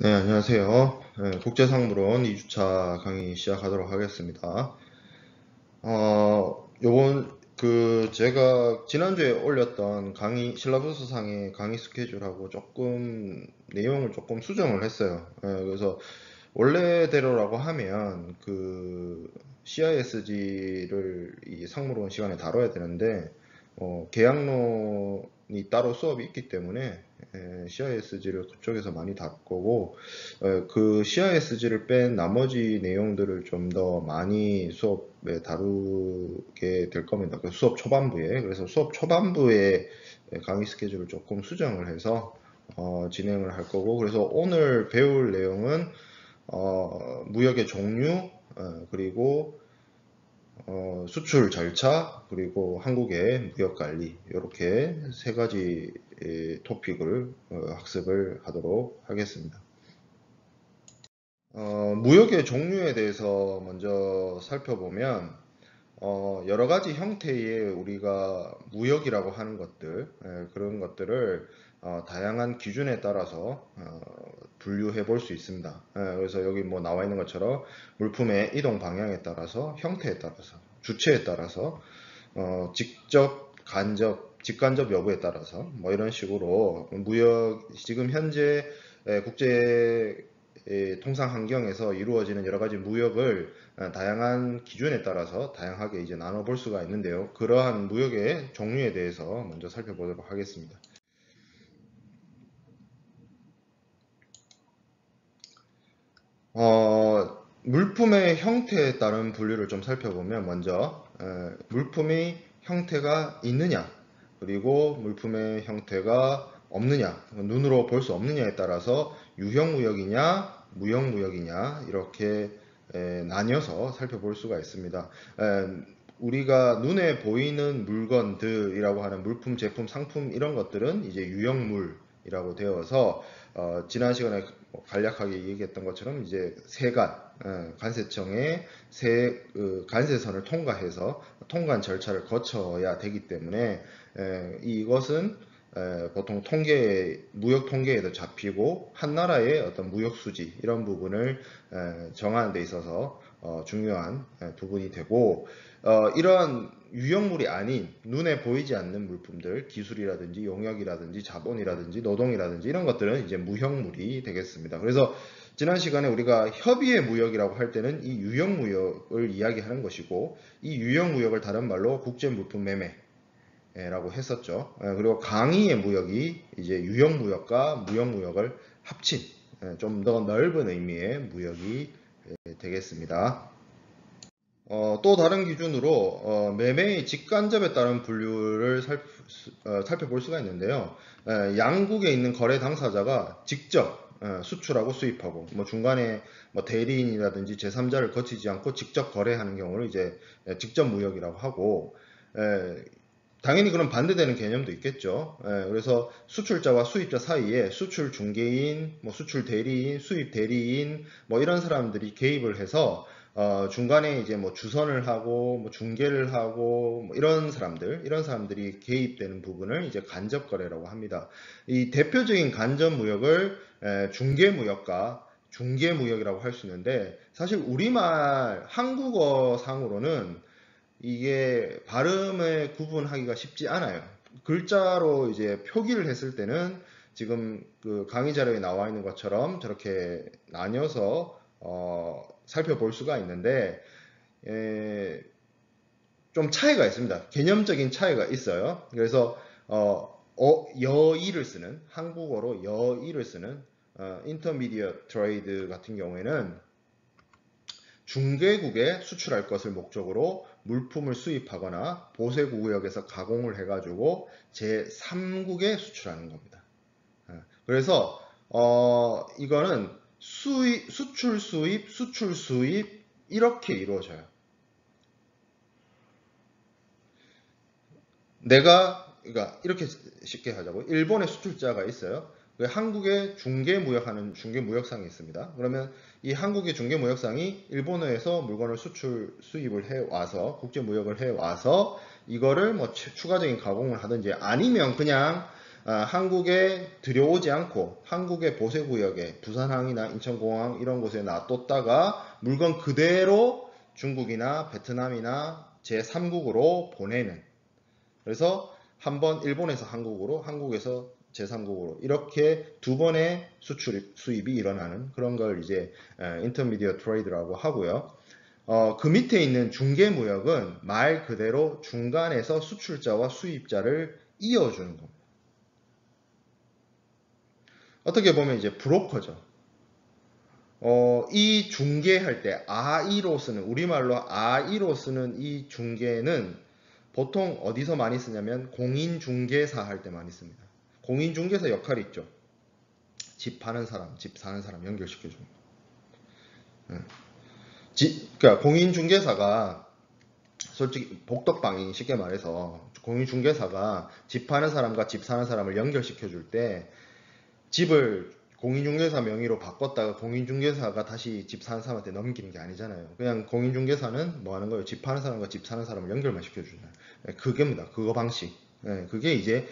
네, 안녕하세요. 네, 국제상무론 2주차 강의 시작하도록 하겠습니다. 제가 지난주에 올렸던 강의, 실라버스 상의 강의 스케줄하고 조금 내용을 조금 수정을 했어요. 그래서 원래대로라고 하면 CISG를 이 상무론 시간에 다뤄야 되는데, 계약론이 따로 수업이 있기 때문에 CISG를 그쪽에서 많이 다룰 거고, 그 CISG를 뺀 나머지 내용들을 좀 더 많이 수업에 다루게 될 겁니다. 그 수업 초반부에. 그래서 수업 초반부에 강의 스케줄을 조금 수정을 해서 진행을 할 거고, 그래서 오늘 배울 내용은 무역의 종류, 그리고 수출 절차, 그리고 한국의 무역 관리, 이렇게 세 가지 토픽을 학습을 하도록 하겠습니다. 무역의 종류에 대해서 먼저 살펴보면 여러 가지 형태의 우리가 무역이라고 하는 것들, 그런 것들을 다양한 기준에 따라서 분류해 볼 수 있습니다. 그래서 여기 뭐 나와 있는 것처럼 물품의 이동 방향에 따라서, 형태에 따라서, 주체에 따라서, 직접, 간접, 직간접 여부에 따라서 뭐 이런 식으로 무역, 지금 현재 국제 통상 환경에서 이루어지는 여러 가지 무역을 다양한 기준에 따라서 다양하게 이제 나눠볼 수가 있는데요. 그러한 무역의 종류에 대해서 먼저 살펴보도록 하겠습니다. 물품의 형태에 따른 분류를 좀 살펴보면 먼저 물품의 형태가 있느냐, 그리고 물품의 형태가 없느냐, 눈으로 볼 수 없느냐에 따라서 유형무역이냐 무형무역이냐 이렇게 나뉘어서 살펴볼 수가 있습니다. 우리가 눈에 보이는 물건들이라고 하는 물품, 제품, 상품 이런 것들은 이제 유형물이라고 되어서 지난 시간에 간략하게 얘기했던 것처럼 이제 관세청의 관세선을 통과해서 통관 절차를 거쳐야 되기 때문에 이것은 보통 무역 통계에도 잡히고 한 나라의 어떤 무역 수지 이런 부분을 정하는 데 있어서 중요한 부분이 되고, 이러한 유형물이 아닌 눈에 보이지 않는 물품들, 기술이라든지 용역이라든지 자본이라든지 노동이라든지 이런 것들은 이제 무형물이 되겠습니다. 그래서 지난 시간에 우리가 협의의 무역이라고 할 때는 이 유형무역을 이야기하는 것이고, 이 유형무역을 다른 말로 국제물품 매매라고 했었죠. 그리고 강의의 무역이 이제 유형무역과 무형무역을 합친 좀 더 넓은 의미의 무역이 되겠습니다. 또 다른 기준으로 매매의 직간접에 따른 분류를 살펴볼 수가 있는데요. 양국에 있는 거래 당사자가 직접 수출하고 수입하고 뭐 중간에 뭐 대리인이라든지 제3자를 거치지 않고 직접 거래하는 경우를 이제 직접 무역이라고 하고, 당연히 그런 반대되는 개념도 있겠죠. 그래서 수출자와 수입자 사이에 수출 중개인, 뭐 수출 대리인, 수입 대리인 뭐 이런 사람들이 개입을 해서 중간에 이제 뭐 주선을 하고 뭐 중개를 하고 뭐 이런 사람들이 개입되는 부분을 이제 간접 거래라고 합니다. 이 대표적인 간접 무역을 중개 무역과 중개 무역이라고 할 수 있는데, 사실 우리말 한국어 상으로는 이게 발음을 구분하기가 쉽지 않아요. 글자로 이제 표기를 했을 때는 지금 그 강의 자료에 나와 있는 것처럼 저렇게 나뉘어서 살펴볼 수가 있는데, 좀 차이가 있습니다. 개념적인 차이가 있어요. 그래서 여의를 쓰는, 한국어로 여의를 쓰는 intermediate trade 같은 경우에는 중개국에 수출할 것을 목적으로 물품을 수입하거나 보세구역에서 가공을 해가지고 제3국에 수출하는 겁니다. 그래서 이거는 수출 수입 이렇게 이루어져요. 그러니까 이렇게 쉽게 하자고. 일본에 수출자가 있어요. 한국에 중개무역하는 중개무역상이 있습니다. 그러면 이 한국의 중개무역상이 일본에서 물건을 수입을 해와서 국제무역을 해와서 이거를 뭐 추가적인 가공을 하든지 아니면 그냥 한국에 들여오지 않고 한국의 보세구역에 부산항이나 인천공항 이런 곳에 놔뒀다가 물건 그대로 중국이나 베트남이나 제3국으로 보내는, 그래서 한번 일본에서 한국으로, 한국에서 제3국으로 이렇게 두 번의 수입이 일어나는 그런 걸 이제 인터미디어 트레이드라고 하고요. 그 밑에 있는 중개무역은 말 그대로 중간에서 수출자와 수입자를 이어주는 겁니다. 어떻게 보면 이제 브로커죠. 이 중개할 때 아이로 쓰는, 우리말로 아이로 쓰는 이 중개는 보통 어디서 많이 쓰냐면 공인중개사 할 때 많이 씁니다. 공인중개사 역할이 있죠. 집 파는 사람, 집 사는 사람 연결시켜주는 거. 그러니까 공인중개사가 솔직히 복덕방이 쉽게 말해서 공인중개사가 집 파는 사람과 집 사는 사람을 연결시켜 줄 때 집을 공인중개사 명의로 바꿨다가 공인중개사가 다시 집 사는 사람한테 넘기는 게 아니잖아요. 그냥 공인중개사는 뭐 하는 거예요? 집 파는 사람과 집 사는 사람을 연결만 시켜주잖아요. 그게입니다. 그거 방식. 그게 이제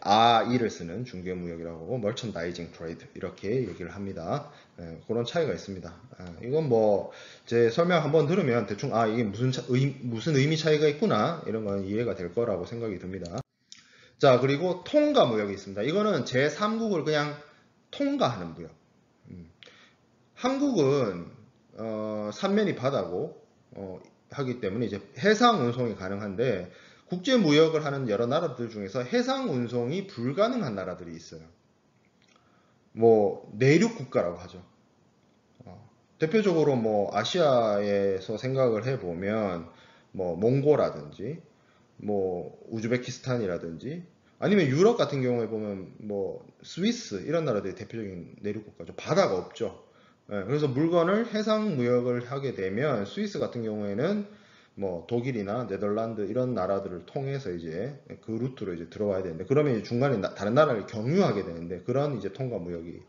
아이를 쓰는 중개무역이라고 하고 멀천다이징 트레이드 이렇게 얘기를 합니다. 그런 차이가 있습니다. 이건 뭐 제 설명 한번 들으면 대충 이게 무슨 의미 차이가 있구나 이런 건 이해가 될 거라고 생각이 듭니다. 자, 그리고 통가무역이 있습니다. 이거는 제3국을 그냥 통가하는 무역. 한국은 삼면이 바다고 하기 때문에 이제 해상 운송이 가능한데 국제 무역을 하는 여러 나라들 중에서 해상 운송이 불가능한 나라들이 있어요. 뭐 내륙 국가라고 하죠. 대표적으로 뭐 아시아에서 생각을 해보면 뭐 몽고라든지 뭐 우즈베키스탄이라든지 아니면 유럽 같은 경우에 보면 뭐 스위스 이런 나라들이 대표적인 내륙 국가죠. 바다가 없죠. 그래서 물건을 해상 무역을 하게 되면 스위스 같은 경우에는 뭐 독일이나 네덜란드 이런 나라들을 통해서 이제 그 루트로 이제 들어와야 되는데 그러면 이제 중간에 다른 나라를 경유하게 되는데 그런 이제 통과 무역이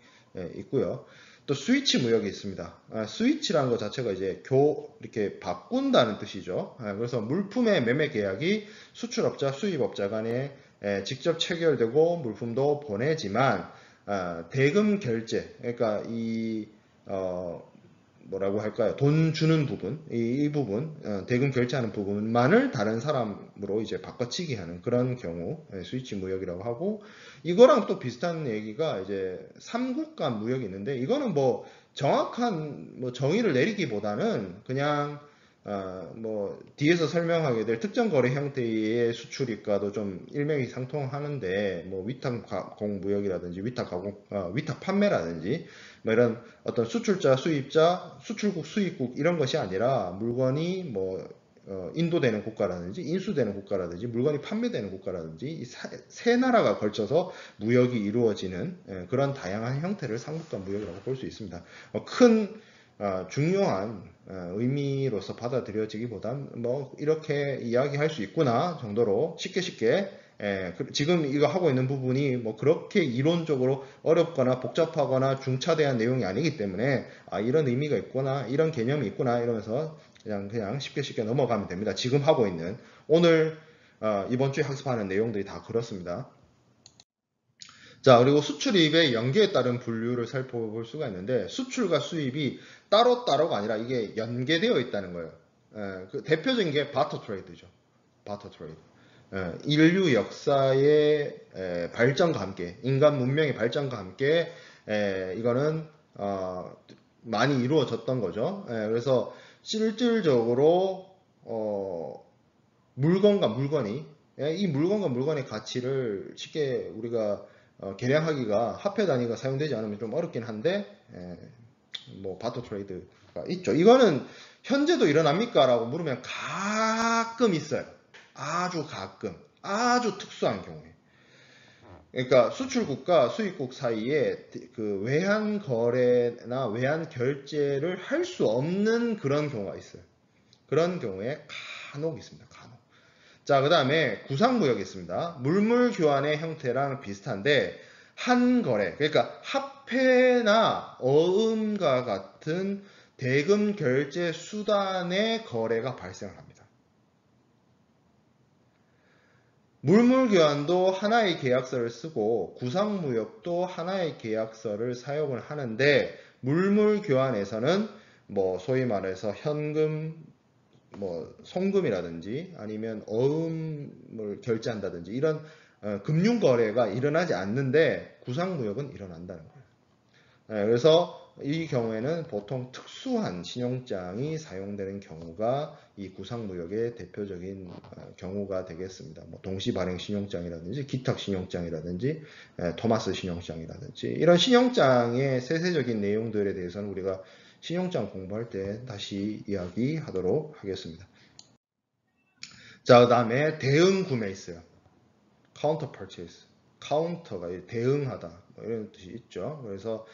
있고요. 또 스위치 무역이 있습니다. 스위치라는 것 자체가 이제 이렇게 바꾼다는 뜻이죠. 그래서 물품의 매매 계약이 수출업자, 수입업자 간에 직접 체결되고 물품도 보내지만 대금 결제, 그러니까 뭐라고 할까요? 돈 주는 부분, 이 부분, 대금 결제하는 부분만을 다른 사람으로 이제 바꿔치기 하는 그런 경우, 스위치 무역이라고 하고, 이거랑 또 비슷한 얘기가 이제 삼국 간 무역이 있는데, 이거는 뭐 정확한 뭐 정의를 내리기보다는 그냥 뭐 뒤에서 설명하게 될 특정 거래 형태의 수출입과도 좀 일맥이 상통하는데 뭐 위탁 가공 무역이라든지 위탁 판매라든지 뭐 이런 어떤 수출자, 수입자, 수출국, 수입국 이런 것이 아니라 물건이 뭐 인도되는 국가라든지 인수되는 국가라든지 물건이 판매되는 국가라든지 이 세 나라가 걸쳐서 무역이 이루어지는 그런 다양한 형태를 삼국간 무역이라고 볼 수 있습니다. 큰 중요한 의미로서 받아들여지기보단 뭐 이렇게 이야기할 수 있구나 정도로 쉽게 지금 이거 하고 있는 부분이 뭐 그렇게 이론적으로 어렵거나 복잡하거나 중차대한 내용이 아니기 때문에 이런 의미가 있구나 이런 개념이 있구나 이러면서 그냥 쉽게 넘어가면 됩니다. 지금 하고 있는 오늘 이번 주에 학습하는 내용들이 다 그렇습니다. 자, 그리고 수출입의 연계에 따른 분류를 살펴볼 수가 있는데 수출과 수입이 따로따로가 아니라 이게 연계되어 있다는 거예요. 그 대표적인 게 바터 트레이드죠. 바터 트레이드. 인류 역사의 발전과 함께, 인간 문명의 발전과 함께 이거는 많이 이루어졌던 거죠. 그래서 실질적으로 물건과 물건이 이 물건과 물건의 가치를 쉽게 우리가 계량하기가 화폐 단위가 사용되지 않으면 좀 어렵긴 한데 뭐 바터 트레이드가 있죠. 이거는 현재도 일어납니까? 라고 물으면 가끔 있어요. 아주 가끔, 아주 특수한 경우에. 그러니까 수출국과 수입국 사이에 그 외환 거래나 외환 결제를 할 수 없는 그런 경우가 있어요. 그런 경우에 간혹 있습니다. 간혹. 자, 그 다음에 구상무역이 있습니다. 물물 교환의 형태랑 비슷한데 한 거래, 그러니까 화폐나 어음과 같은 대금 결제 수단의 거래가 발생을 합니다. 물물교환도 하나의 계약서를 쓰고 구상무역도 하나의 계약서를 사용을 하는데 물물교환에서는 뭐 소위 말해서 현금, 뭐 송금이라든지 아니면 어음을 결제한다든지 이런 금융거래가 일어나지 않는데 구상무역은 일어난다는 거예요. 그래서 이 경우에는 보통 특수한 신용장이 사용되는 경우가 이 구상무역의 대표적인 경우가 되겠습니다. 뭐 동시발행 신용장이라든지 기탁 신용장이라든지 토마스 신용장이라든지 이런 신용장의 세세적인 내용들에 대해서는 우리가 신용장 공부할 때 다시 이야기하도록 하겠습니다. 자, 그 다음에 대응 구매 있어요. counter purchase. 카운터가 대응하다 뭐 이런 뜻이 있죠. 그래서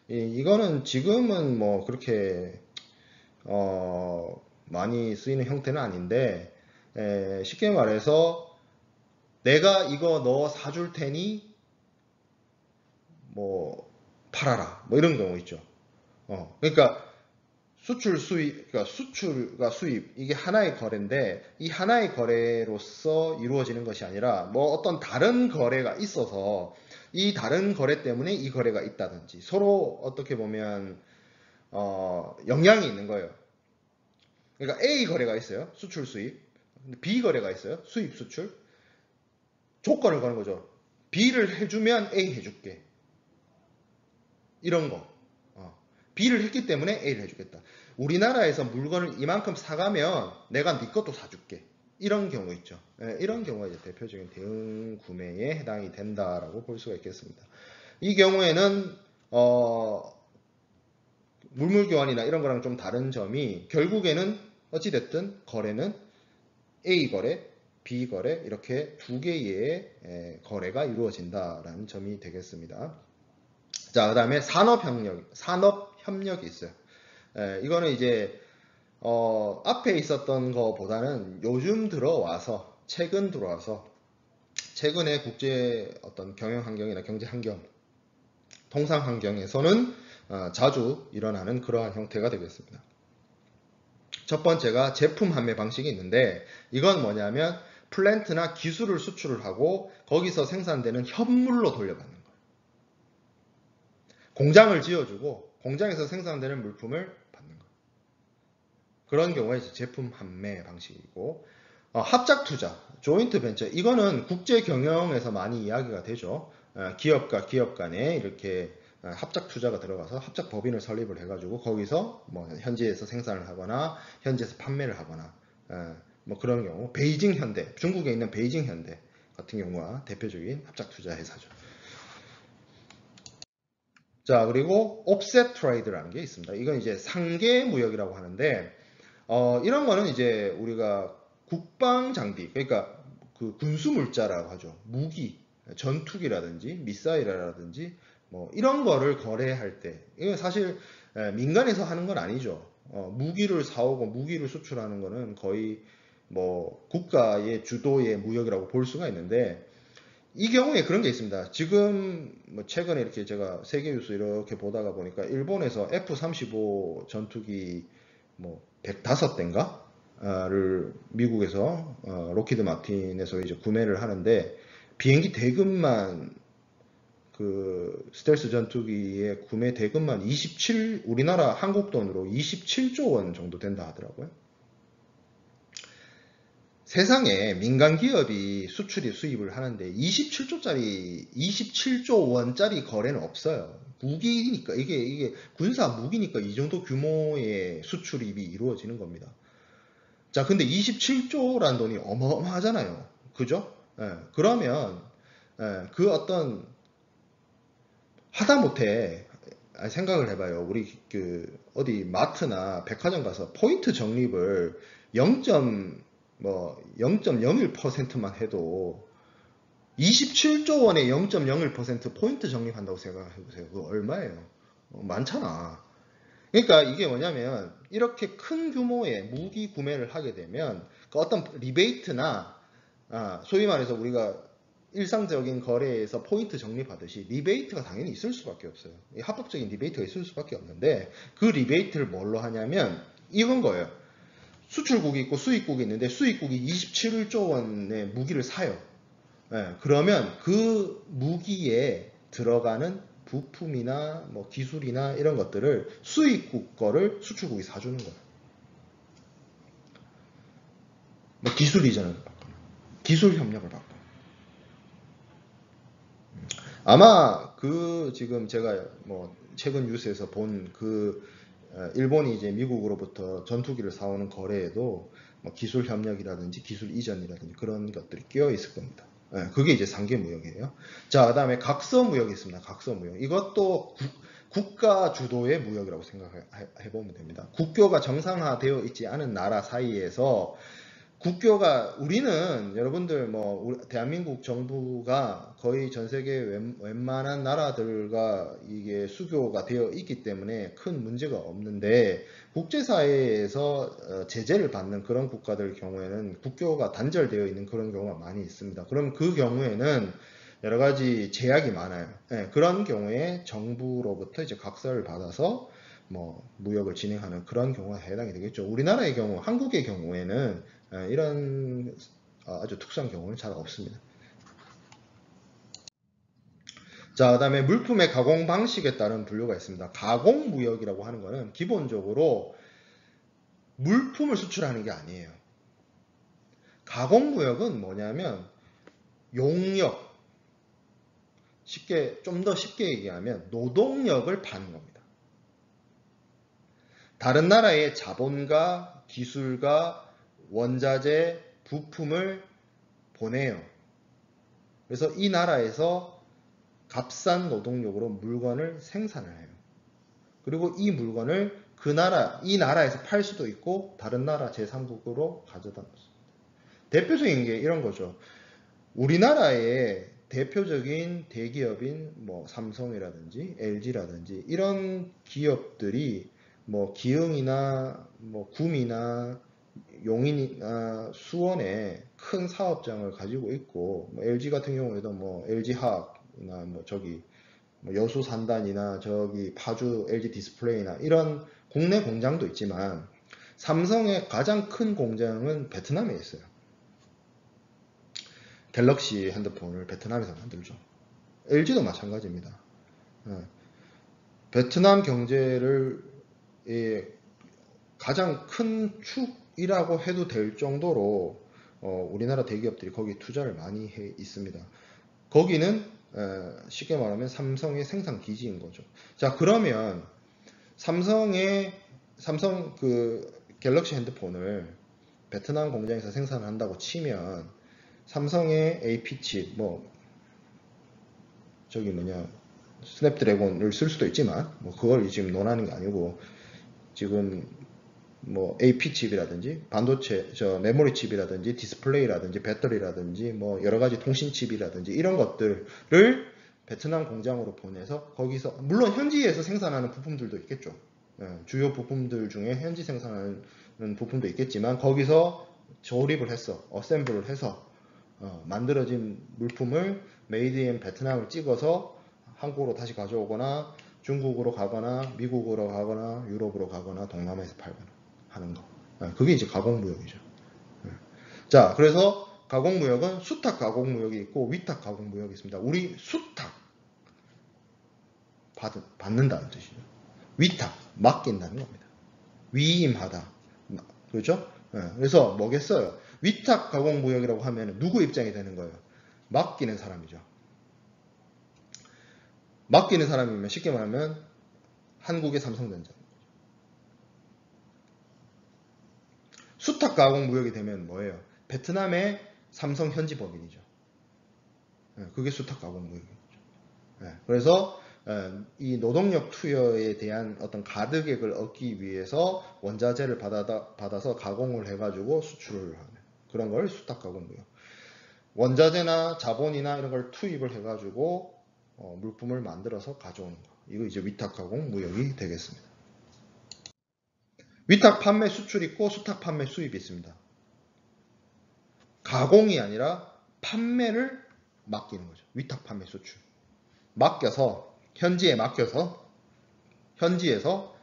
이거는 지금은 뭐 그렇게 많이 쓰이는 형태는 아닌데 쉽게 말해서 내가 이거 너 사줄 테니 뭐 팔아라 뭐 이런 경우 있죠. 그러니까 수출 수입, 그러니까 수출과 수입 이게 하나의 거래인데 이 하나의 거래로서 이루어지는 것이 아니라 뭐 어떤 다른 거래가 있어서 이 다른 거래 때문에 이 거래가 있다든지 서로 어떻게 보면 영향이 있는 거예요. 그러니까 A 거래가 있어요. 수출 수입. B 거래가 있어요. 수입 수출. 조건을 거는 거죠. B를 해주면 A 해줄게. 이런 거. B를 했기 때문에 A를 해주겠다. 우리나라에서 물건을 이만큼 사가면 내가 네 것도 사줄게. 이런 경우 있죠. 이런 경우가 이제 대표적인 대응 구매에 해당이 된다라고 볼 수가 있겠습니다. 이 경우에는 물물 교환이나 이런 거랑 좀 다른 점이 결국에는 어찌됐든 거래는 A 거래, B 거래 이렇게 두 개의 거래가 이루어진다라는 점이 되겠습니다. 자, 그 다음에 산업협력이 있어요. 이거는 이제 앞에 있었던 것보다는 요즘 들어와서 최근에 국제 어떤 경영 환경이나 경제 환경, 통상 환경에서는 자주 일어나는 그러한 형태가 되겠습니다. 첫 번째가 제품 판매 방식이 있는데 이건 뭐냐면 플랜트나 기술을 수출을 하고 거기서 생산되는 현물로 돌려받는 거예요. 공장을 지어주고 공장에서 생산되는 물품을 받는 거예요. 그런 경우에 이제 제품 판매 방식이고 합작 투자, 조인트 벤처 이거는 국제 경영에서 많이 이야기가 되죠. 기업과 기업 간에 이렇게 합작 투자가 들어가서 합작 법인을 설립을 해가지고 거기서 뭐 현지에서 생산을 하거나 현지에서 판매를 하거나 뭐 그런 경우 베이징 현대, 중국에 있는 베이징 현대 같은 경우가 대표적인 합작 투자 회사죠. 자, 그리고 옵셋 트레이드라는 게 있습니다. 이건 이제 상계 무역이라고 하는데 이런 거는 이제 우리가 국방 장비, 그러니까 그 군수 물자라고 하죠. 무기, 전투기라든지 미사일이라든지 뭐 이런 거를 거래할 때 이건 사실 민간에서 하는 건 아니죠. 무기를 사오고 무기를 수출하는 거는 거의 뭐 국가의 주도의 무역이라고 볼 수가 있는데 이 경우에 그런 게 있습니다. 지금 뭐 최근에 이렇게 제가 세계 뉴스 이렇게 보다가 보니까 일본에서 F-35 전투기 뭐 105대인가를 미국에서 록히드 마틴에서 이제 구매를 하는데 비행기 대금만 그 스텔스 전투기의 구매 대금만 우리나라 한국 돈으로 27조 원 정도 된다 하더라고요. 세상에 민간 기업이 수출이 수입을 하는데 27조 원짜리 거래는 없어요. 무기니까 이게 군사 무기니까 이 정도 규모의 수출입이 이루어지는 겁니다. 자, 근데 27조란 돈이 어마어마하잖아요. 그죠? 그러면 그 어떤 하다못해 생각을 해봐요. 우리 그 어디 마트나 백화점 가서 포인트 적립을 0.01%만 해도 27조 원의 0.01% 포인트 적립한다고 생각해보세요. 그거 얼마예요? 많잖아. 그러니까 이게 뭐냐면 이렇게 큰 규모의 무기 구매를 하게 되면 그 어떤 리베이트나 소위 말해서 우리가 일상적인 거래에서 포인트 적립하듯이 리베이트가 당연히 있을 수밖에 없어요. 합법적인 리베이트가 있을 수밖에 없는데 그 리베이트를 뭘로 하냐면 이건 거예요. 수출국이 있고 수입국이 있는데 수입국이 27조 원의 무기를 사요. 그러면 그 무기에 들어가는 부품이나 뭐 기술이나 이런 것들을 수입국 거를 수출국이 사주는 거예요. 뭐 기술 이전을 받거나 기술 협력을 받거나. 아마 그 지금 제가 뭐 최근 뉴스에서 본 그 일본이 이제 미국으로부터 전투기를 사오는 거래에도 뭐 기술 협력이라든지 기술 이전이라든지 그런 것들이 끼어 있을 겁니다. 그게 이제 상계 무역이에요. 자, 그다음에 각서 무역이 있습니다. 각서 무역. 이것도 국가 주도의 무역이라고 생각해 보면 됩니다. 국교가 정상화되어 있지 않은 나라 사이에서 국교가 우리는 여러분들 뭐 대한민국 정부가 거의 전 세계 웬만한 나라들과 이게 수교가 되어 있기 때문에 큰 문제가 없는데 국제사회에서 제재를 받는 그런 국가들 경우에는 국교가 단절되어 있는 그런 경우가 많이 있습니다. 그럼 그 경우에는 여러 가지 제약이 많아요. 그런 경우에 정부로부터 이제 각서를 받아서 뭐 무역을 진행하는 그런 경우가 해당이 되겠죠. 우리나라의 경우, 한국의 경우에는 이런 아주 특수한 경우는 잘 없습니다. 자, 그 다음에 물품의 가공 방식에 따른 분류가 있습니다. 가공무역이라고 하는 것은 기본적으로 물품을 수출하는 게 아니에요. 가공무역은 뭐냐면 용역, 좀 더 쉽게 얘기하면 노동력을 파는 겁니다. 다른 나라의 자본과 기술과 원자재, 부품을 보내요. 그래서 이 나라에서 값싼 노동력으로 물건을 생산을 해요. 그리고 이 물건을 이 나라에서 팔 수도 있고 다른 나라 제3국으로 가져다 놓습니다. 대표적인 게 이런 거죠. 우리나라의 대표적인 대기업인 뭐 삼성이라든지 LG라든지 이런 기업들이 뭐 기흥이나 뭐 구미나 용인이나 수원에 큰 사업장을 가지고 있고 뭐 LG 같은 경우에도 뭐 LG화학이나 뭐 저기 뭐 여수 산단이나 저기 파주 LG 디스플레이나 이런 국내 공장도 있지만 삼성의 가장 큰 공장은 베트남에 있어요. 갤럭시 핸드폰을 베트남에서 만들죠. LG도 마찬가지입니다. 베트남 경제를 가장 큰 축이라고 해도 될 정도로 우리나라 대기업들이 거기 투자를 많이 해 있습니다. 거기는 쉽게 말하면 삼성의 생산 기지인 거죠. 자, 그러면 삼성 그 갤럭시 핸드폰을 베트남 공장에서 생산한다고 치면 삼성의 AP칩 뭐 저기 뭐냐 스냅드래곤을 쓸 수도 있지만 뭐 그걸 지금 논하는 게 아니고 지금 뭐 AP 칩이라든지 반도체 메모리 칩이라든지 디스플레이라든지 배터리라든지 뭐 여러 가지 통신 칩이라든지 이런 것들을 베트남 공장으로 보내서 거기서 물론 현지에서 생산하는 부품들도 있겠죠. 주요 부품들 중에 현지 생산하는 부품도 있겠지만 거기서 조립을 해서 어셈블을 해서 만들어진 물품을 메이드 인 베트남을 찍어서 한국으로 다시 가져오거나 중국으로 가거나 미국으로 가거나 유럽으로 가거나 동남아에서 팔거나 하는 거. 그게 이제 가공무역이죠. 자, 그래서 가공무역은 수탁 가공무역이 있고 위탁 가공무역이 있습니다. 우리 수탁 받는다는 뜻이죠. 위탁 맡긴다는 겁니다. 위임하다. 그렇죠? 그래서 뭐겠어요? 위탁 가공무역이라고 하면 누구 입장이 되는 거예요? 맡기는 사람이죠. 맡기는 사람이면 쉽게 말하면 한국의 삼성전자. 수탁 가공 무역이 되면 뭐예요? 베트남의 삼성 현지 법인이죠. 그게 수탁 가공 무역이죠. 그래서 이 노동력 투여에 대한 어떤 가득액을 얻기 위해서 원자재를 받아서 가공을 해가지고 수출을 하는 그런 걸 수탁 가공 무역. 원자재나 자본이나 이런 걸 투입을 해가지고 물품을 만들어서 가져오는 거. 이거 이제 위탁 가공 무역이 되겠습니다. 위탁 판매 수출 있고 수탁 판매 수입이 있습니다. 가공이 아니라 판매를 맡기는 거죠. 위탁 판매 수출. 맡겨서 현지에 맡겨서 현지에서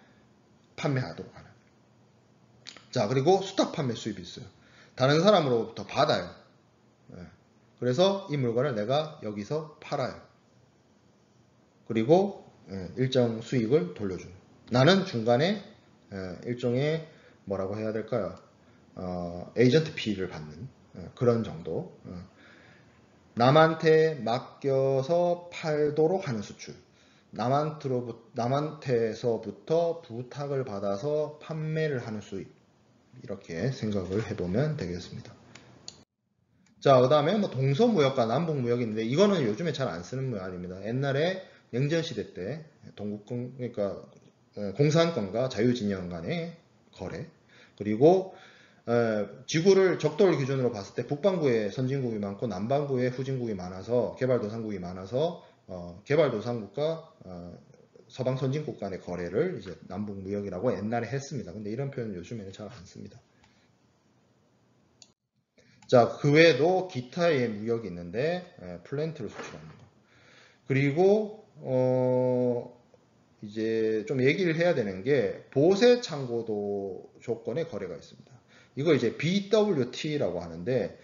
판매하도록 하는. 자, 그리고 수탁 판매 수입이 있어요. 다른 사람으로부터 받아요. 그래서 이 물건을 내가 여기서 팔아요. 그리고 일정 수익을 돌려주는. 나는 중간에 일종의 뭐라고 해야 될까요? 에이전트 피를 받는 그런 정도. 남한테 맡겨서 팔도록 하는 수출. 남한테서부터 부탁을 받아서 판매를 하는 수입. 이렇게 생각을 해보면 되겠습니다. 자, 그 다음에 뭐 동서무역과 남북무역이 있는데 이거는 요즘에 잘 안 쓰는 말입니다. 옛날에 냉전시대 때 동국권, 그러니까 공산권과 자유진영 간의 거래, 그리고 지구를 적도를 기준으로 봤을 때 북반구에 선진국이 많고 남반구에 후진국이 많아서 개발도상국이 많아서 개발도상국과 서방 선진국 간의 거래를 이제 남북무역이라고 옛날에 했습니다. 근데 이런 표현은 요즘에는 잘 안 씁니다. 자, 그 외에도 기타의 무역이 있는데 플랜트를 수출하는 거. 그리고 이제 좀 얘기를 해야 되는 게 보세 창고도 조건의 거래가 있습니다. 이거 이제 BWT라고 하는데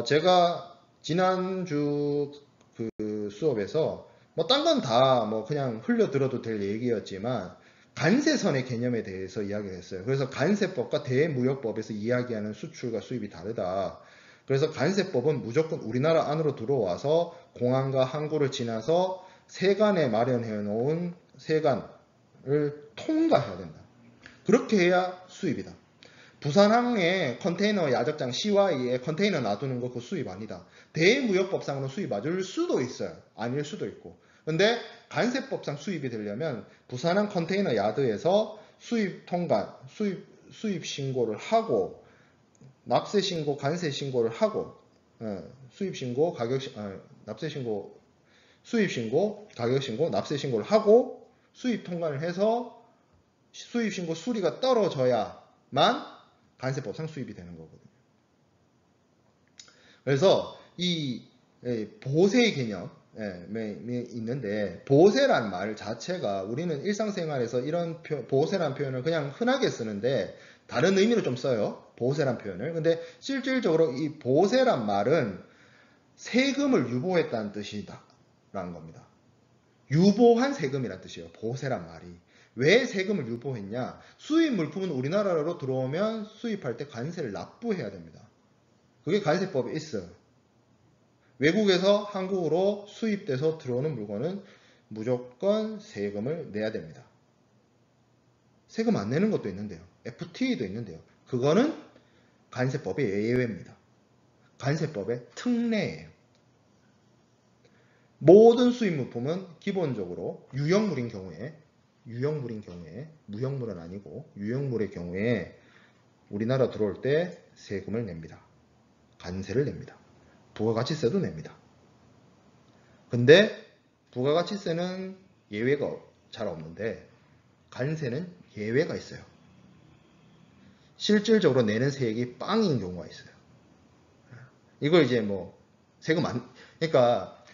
제가 지난주 그 수업에서 뭐 딴 건 다 뭐 그냥 흘려 들어도 될 얘기였지만 관세선의 개념에 대해서 이야기를 했어요. 그래서 관세법과 대무역법에서 이야기하는 수출과 수입이 다르다. 그래서 관세법은 무조건 우리나라 안으로 들어와서 공항과 항구를 지나서 세관에 마련해 놓은 세관을 통과해야 된다. 그렇게 해야 수입이다. 부산항에 컨테이너 야적장 CY에 컨테이너 놔두는 거 그 수입 아니다. 대무역법상으로 수입 맞을 수도 있어요. 아닐 수도 있고. 근데 관세법상 수입이 되려면 부산항 컨테이너 야드에서 수입 통관, 수입 신고를 하고 납세 신고, 관세 신고를 하고 수입 신고, 가격 납세 신고, 수입 신고, 가격 신고, 납세 신고를 하고 수입 통관을 해서 수입 신고 수리가 떨어져야만 관세법상 수입이 되는 거거든요. 그래서 이 보세 개념이 있는데 보세란 말 자체가 우리는 일상생활에서 이런 보세란 표현을 그냥 흔하게 쓰는데 다른 의미로 좀 써요. 보세란 표현을. 근데 실질적으로 이 보세란 말은 세금을 유보했다는 뜻이다 라는 겁니다. 유보한 세금이란 뜻이에요. 보세란 말이. 왜 세금을 유보했냐? 수입 물품은 우리나라로 들어오면 수입할 때 관세를 납부해야 됩니다. 그게 관세법에 있어요. 외국에서 한국으로 수입돼서 들어오는 물건은 무조건 세금을 내야 됩니다. 세금 안 내는 것도 있는데요. FTA도 있는데요. 그거는 관세법의 예외입니다. 관세법의 특례예요. 모든 수입 물품은 기본적으로 유형물인 경우에 무형물은 아니고 유형물의 경우에 우리나라 들어올 때 세금을 냅니다. 관세를 냅니다. 부가가치세도 냅니다. 근데 부가가치세는 예외가 잘 없는데 관세는 예외가 있어요. 실질적으로 내는 세액이 빵인 경우가 있어요. 이걸 이제 뭐 세금 안 그러니까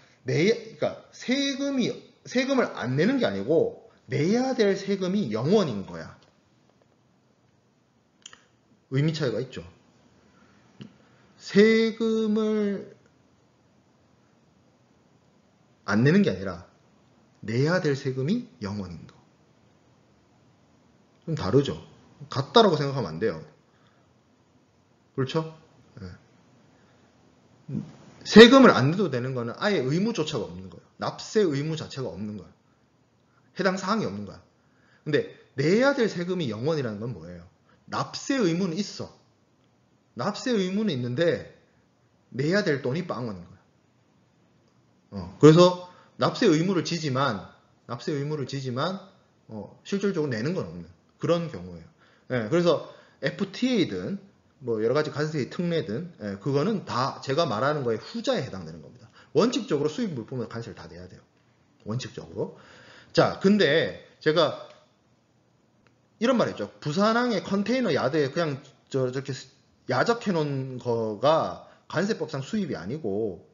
세금을 안 내는 게 아니고 내야 될 세금이 0원인 거야. 의미 차이가 있죠. 세금을 안 내는 게 아니라 내야 될 세금이 0원인 거. 좀 다르죠. 같다라고 생각하면 안 돼요. 그렇죠? 세금을 안 내도 되는 거는 아예 의무조차가 없는 거예요. 납세 의무 자체가 없는 거예요. 해당 사항이 없는 거야. 근데 내야 될 세금이 0원이라는 건 뭐예요? 납세 의무는 있어. 납세 의무는 있는데 내야 될 돈이 빵원인 거야. 그래서 납세 의무를 지지만 실질적으로 내는 건 없는 그런 경우예요. 그래서 FTA든 뭐 여러 가지 관세 특례든 그거는 다 제가 말하는 거에 후자에 해당되는 겁니다. 원칙적으로 수입 물품은 관세를 다 내야 돼요. 원칙적으로. 자, 근데 제가 이런 말 했죠. 부산항의 컨테이너 야드에 그냥 저렇게 야적해 놓은 거가 관세법상 수입이 아니고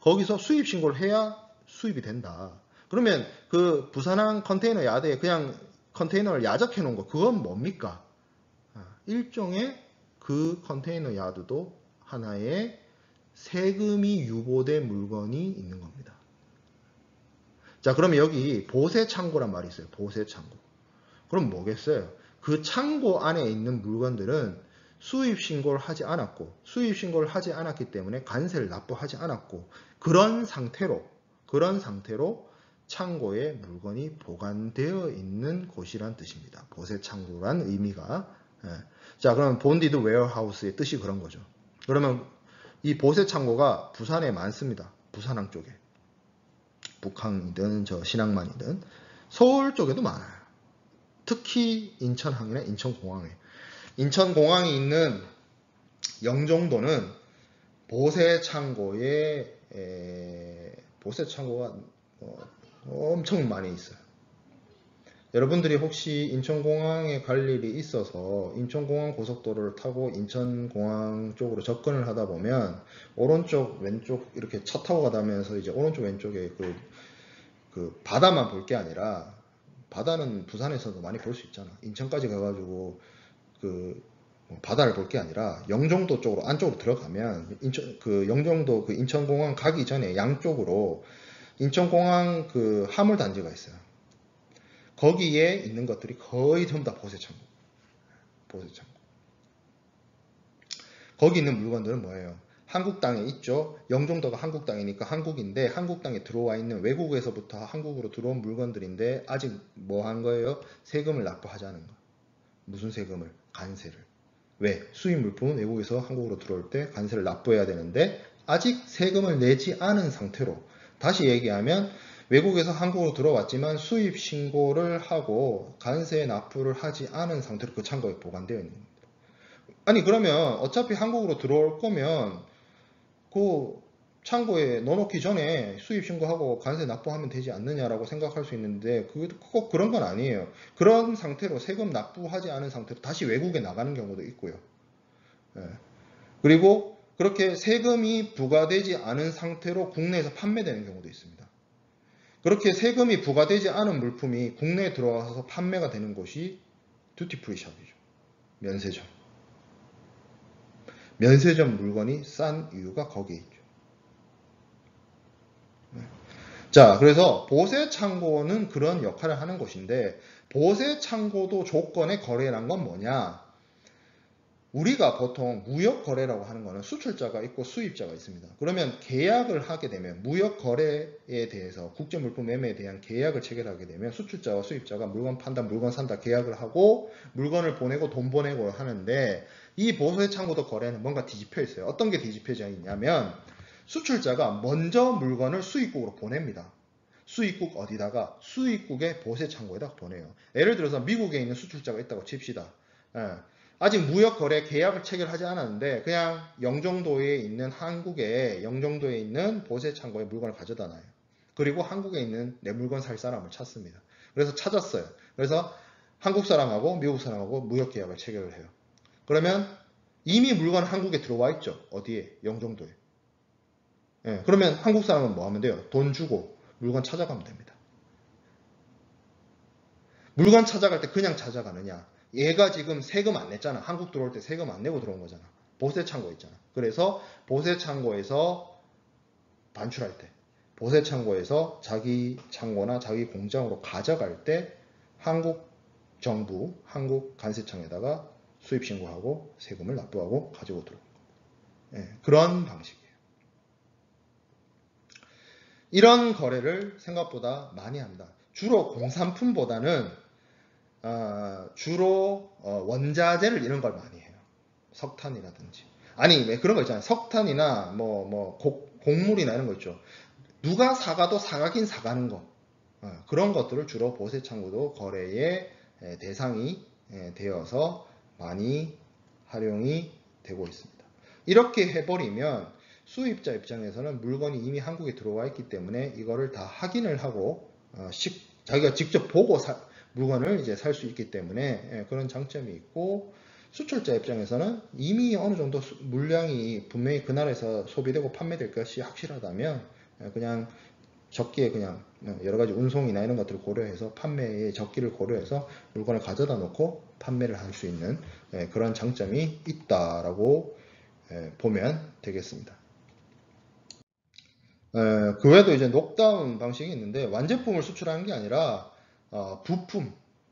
거기서 수입 신고를 해야 수입이 된다. 그러면 그 부산항 컨테이너 야드에 그냥 컨테이너를 야적해 놓은 거 그건 뭡니까? 일종의 그 컨테이너 야드도 하나의 세금이 유보된 물건이 있는 겁니다. 자, 그러면 여기 보세 창고란 말이 있어요. 보세 창고. 그럼 뭐겠어요? 그 창고 안에 있는 물건들은 수입 신고를 하지 않았고, 수입 신고를 하지 않았기 때문에 관세를 납부하지 않았고, 그런 상태로 창고에 물건이 보관되어 있는 곳이란 뜻입니다. 보세 창고란 의미가. 자, 그럼 본디드 웨어하우스의 뜻이 그런 거죠. 그러면 이 보세 창고가 부산에 많습니다. 부산항 쪽에. 북항이든 저 신항만이든 서울 쪽에도 많아요. 특히 인천항이나 인천공항에. 인천공항이 있는 영종도는 보세 창고가 엄청 많이 있어요. 여러분들이 혹시 인천공항에 갈 일이 있어서 인천공항 고속도로를 타고 인천공항 쪽으로 접근을 하다 보면 오른쪽 왼쪽 이렇게 차 타고 가다면서 이제 오른쪽 왼쪽에 그 바다만 볼 게 아니라, 바다는 부산에서도 많이 볼 수 있잖아. 인천까지 가가지고 그 바다를 볼 게 아니라 영종도 쪽으로 안쪽으로 들어가면 영종도 그 인천공항 가기 전에 양쪽으로 인천공항 그 화물단지가 있어요. 거기에 있는 것들이 거의 전부 다 보세창고. 거기 있는 물건들은 뭐예요? 한국 땅에 있죠. 영종도가 한국 땅이니까 한국인데, 한국 땅에 들어와 있는 외국에서부터 한국으로 들어온 물건들인데 아직 뭐 한 거예요? 세금을 납부하지 않은 거. 무슨 세금을? 관세를. 왜? 수입 물품은 외국에서 한국으로 들어올 때 관세를 납부해야 되는데 아직 세금을 내지 않은 상태로, 다시 얘기하면 외국에서 한국으로 들어왔지만 수입 신고를 하고 관세 납부를 하지 않은 상태로 그 창고에 보관되어 있는 겁니다. 아니, 그러면 어차피 한국으로 들어올 거면 그 창고에 넣어놓기 전에 수입 신고하고 관세 납부하면 되지 않느냐라고 생각할 수 있는데, 꼭 그런 건 아니에요. 그런 상태로 세금 납부하지 않은 상태로 다시 외국에 나가는 경우도 있고요. 그리고 그렇게 세금이 부과되지 않은 상태로 국내에서 판매되는 경우도 있습니다. 그렇게 세금이 부과되지 않은 물품이 국내에 들어와서 판매가 되는 곳이 듀티프리 샵이죠. 면세점. 면세점 물건이 싼 이유가 거기에 있죠. 자, 그래서 보세 창고는 그런 역할을 하는 것인데, 보세 창고도 조건의 거래란 건 뭐냐? 우리가 보통 무역 거래라고 하는 거는 수출자가 있고 수입자가 있습니다. 그러면 계약을 하게 되면, 무역 거래에 대해서 국제 물품 매매에 대한 계약을 체결하게 되면 수출자와 수입자가 물건 판다, 물건 산다 계약을 하고 물건을 보내고 돈 보내고 하는데, 이 보세 창고도 거래는 뭔가 뒤집혀 있어요. 어떤 게 뒤집혀져 있냐면, 수출자가 먼저 물건을 수입국으로 보냅니다. 수입국 어디다가? 수입국의 보세 창고에다 보내요. 예를 들어서 미국에 있는 수출자가 있다고 칩시다. 아직 무역 거래 계약을 체결하지 않았는데 그냥 영종도에 있는 한국의 영종도에 있는 보세 창고에 물건을 가져다 놔요. 그리고 한국에 있는 내 물건 살 사람을 찾습니다. 그래서 찾았어요. 그래서 한국 사람하고 미국 사람하고 무역 계약을 체결을 해요. 그러면 이미 물건 한국에 들어와 있죠. 어디에? 영종도에. 그러면 한국 사람은 뭐 하면 돼요? 돈 주고 물건 찾아가면 됩니다. 물건 찾아갈 때 그냥 찾아가느냐? 얘가 지금 세금 안 냈잖아. 한국 들어올 때 세금 안 내고 들어온 거잖아. 보세 창고 있잖아. 그래서 보세 창고에서 반출할 때, 보세 창고에서 자기 창고나 자기 공장으로 가져갈 때 한국 정부, 한국 관세청에다가 수입 신고하고 세금을 납부하고 가지고 들어온 겁니다. 그런 방식이에요. 이런 거래를 생각보다 많이 합니다. 주로 공산품보다는 주로 원자재를 이런 걸 많이 해요. 석탄이라든지. 아니, 왜 그런 거 있잖아요. 석탄이나 곡물이나 이런 거 있죠. 누가 사가도 사가긴 사가는 거. 그런 것들을 주로 보세 창고도 거래의 대상이 되어서 많이 활용이 되고 있습니다. 이렇게 해버리면 수입자 입장에서는 물건이 이미 한국에 들어와 있기 때문에 이거를 다 확인을 하고 자기가 직접 보고 물건을 이제 살 수 있기 때문에 그런 장점이 있고, 수출자 입장에서는 이미 어느 정도 물량이 분명히 그 나라에서 소비되고 판매될 것이 확실하다면 그냥 적기에 그냥 여러 가지 운송이나 이런 것들을 고려해서 판매의 적기를 고려해서 물건을 가져다 놓고 판매를 할 수 있는 그런 장점이 있다라고 보면 되겠습니다. 그 외에도 이제 녹다운 방식이 있는데 완제품을 수출하는 게 아니라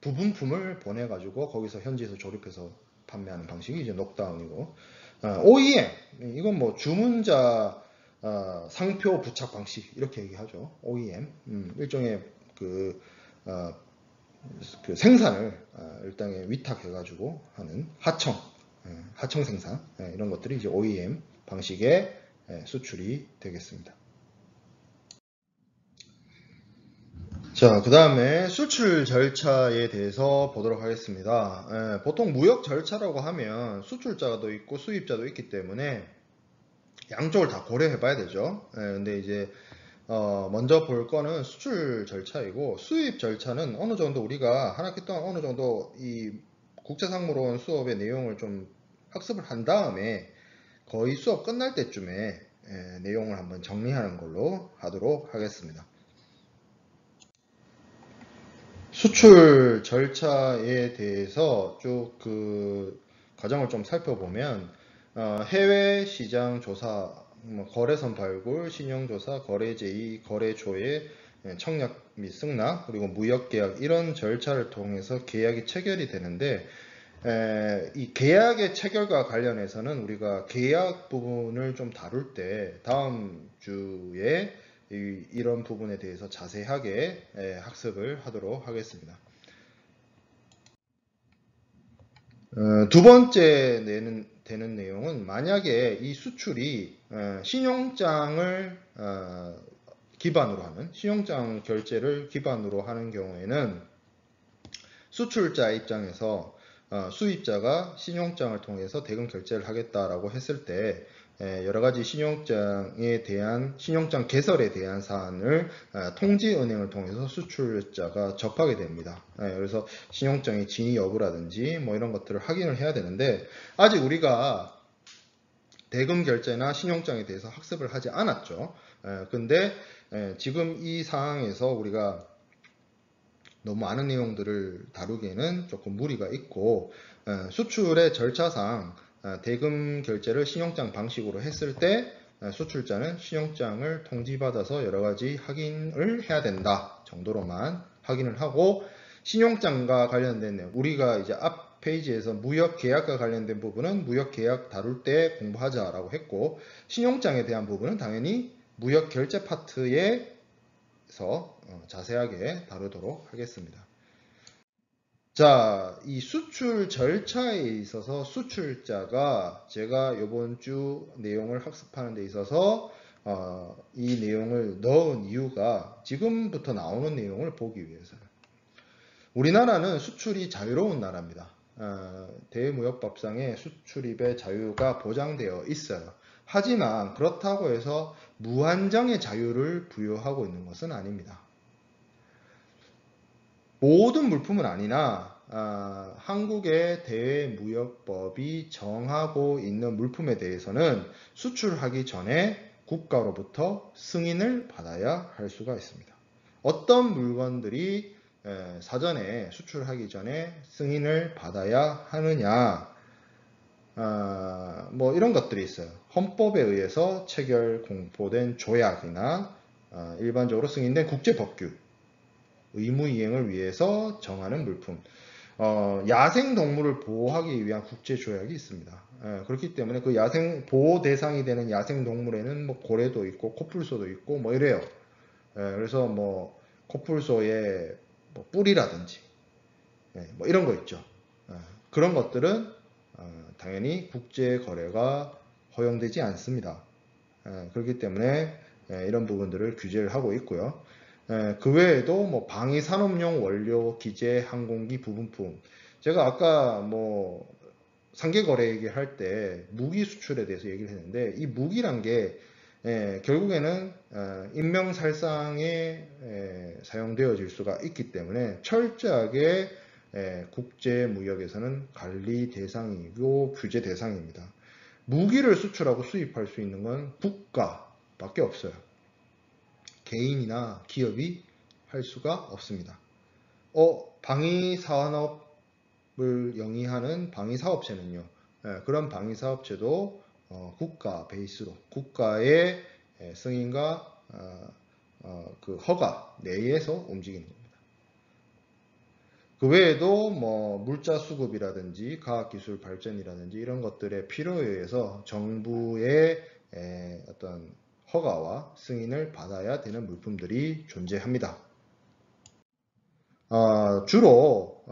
부분품을 보내가지고 거기서 현지에서 조립해서 판매하는 방식이 이제 녹다운이고, OEM 이건 뭐 주문자 상표 부착 방식 이렇게 얘기하죠. OEM 일종의 그, 어, 그 생산을 일당에 위탁해가지고 하는 하청 생산 이런 것들이 이제 OEM 방식의 수출이 되겠습니다. 자, 그 다음에 수출 절차에 대해서 보도록 하겠습니다. 보통 무역 절차라고 하면 수출자도 있고 수입자도 있기 때문에 양쪽을 다 고려해 봐야 되죠. 근데 이제 먼저 볼 거는 수출 절차이고, 수입 절차는 어느 정도 우리가 한 학기 동안 어느 정도 이 국제상무론 수업의 내용을 좀 학습을 한 다음에 거의 수업 끝날 때쯤에 내용을 한번 정리하는 걸로 하도록 하겠습니다. 수출 절차에 대해서 쭉 그 과정을 좀 살펴보면, 해외 시장 조사, 거래선 발굴, 신용조사, 거래 제의, 거래 조회, 청약 및 승낙, 그리고 무역 계약 이런 절차를 통해서 계약이 체결이 되는데, 이 계약의 체결과 관련해서는 우리가 계약 부분을 좀 다룰 때 다음 주에 이런 부분에 대해서 자세하게 학습을 하도록 하겠습니다. 두 번째 되는 내용은, 만약에 이 수출이 신용장을 기반으로 하는, 신용장 결제를 기반으로 하는 경우에는 수출자 입장에서 수입자가 신용장을 통해서 대금 결제를 하겠다라고 했을 때 여러 가지 신용장에 대한, 신용장 개설에 대한 사안을 통지은행을 통해서 수출자가 접하게 됩니다. 그래서 신용장의 진위 여부라든지 뭐 이런 것들을 확인을 해야 되는데, 아직 우리가 대금 결제나 신용장에 대해서 학습을 하지 않았죠. 근데 지금 이 상황에서 우리가 너무 많은 내용들을 다루기에는 조금 무리가 있고, 수출의 절차상 대금 결제를 신용장 방식으로 했을 때 수출자는 신용장을 통지받아서 여러가지 확인을 해야 된다 정도로만 확인을 하고, 신용장과 관련된 내용, 우리가 이제 앞 페이지에서 무역계약과 관련된 부분은 무역계약 다룰 때 공부하자라고 했고, 신용장에 대한 부분은 당연히 무역결제 파트에 자세하게 다루도록 하겠습니다. 자, 이 수출 절차에 있어서 수출자가 제가 이번 주 내용을 학습하는 데 있어서 이 내용을 넣은 이유가 지금부터 나오는 내용을 보기 위해서요. 우리나라는 수출이 자유로운 나라입니다. 대무역법상에 수출입의 자유가 보장되어 있어요. 하지만 그렇다고 해서 무한정의 자유를 부여하고 있는 것은 아닙니다. 모든 물품은 아니나 한국의 대무역법이 정하고 있는 물품에 대해서는 수출하기 전에 국가로부터 승인을 받아야 할 수가 있습니다. 어떤 물건들이 사전에 수출하기 전에 승인을 받아야 하느냐, 뭐 이런 것들이 있어요. 헌법에 의해서 체결 공포된 조약이나 일반적으로 승인된 국제법규, 의무 이행을 위해서 정하는 물품, 야생 동물을 보호하기 위한 국제 조약이 있습니다. 그렇기 때문에 그 야생 보호 대상이 되는 야생 동물에는 뭐 고래도 있고 코뿔소도 있고 뭐 이래요. 그래서 뭐 코뿔소의 뭐 뿔이라든지 뭐 이런 거 있죠. 그런 것들은 당연히 국제 거래가 허용되지 않습니다. 그렇기 때문에 이런 부분들을 규제를 하고 있고요. 그 외에도 뭐 방위 산업용 원료, 기재, 항공기 부분품. 제가 아까 뭐 상계 거래 얘기할 때 무기 수출에 대해서 얘기를 했는데, 이 무기란 게 결국에는 인명살상에 사용되어질 수가 있기 때문에 철저하게 국제무역에서는 관리 대상이고 규제 대상입니다. 무기를 수출하고 수입할 수 있는 건 국가밖에 없어요. 개인이나 기업이 할 수가 없습니다. 방위산업을 영위하는 방위사업체는요. 그런 방위사업체도 국가 베이스로 국가의 승인과 그 허가 내에서 움직이는 겁니다. 그 외에도 뭐 물자 수급이라든지 과학기술 발전이라든지 이런 것들의 필요에 의해서 정부의 어떤 허가와 승인을 받아야 되는 물품들이 존재합니다. 주로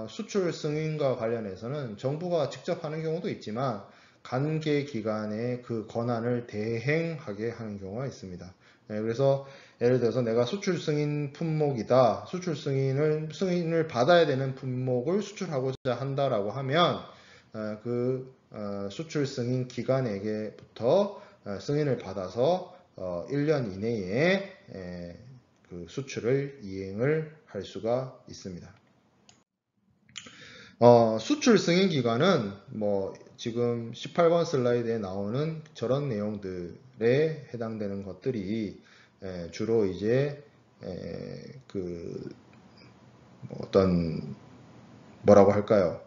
수출 승인과 관련해서는 정부가 직접 하는 경우도 있지만 관계 기관의 그 권한을 대행하게 하는 경우가 있습니다. 그래서 예를 들어서 내가 수출 승인 품목이다, 수출 승인을 받아야 되는 품목을 수출하고자 한다라고 하면 그 수출 승인 기관에게부터 승인을 받아서 1년 이내에 그 수출을 이행을 할 수가 있습니다. 수출 승인 기간은 뭐 지금 18번 슬라이드에 나오는 저런 내용들에 해당되는 것들이 주로 이제 그 어떤 뭐라고 할까요?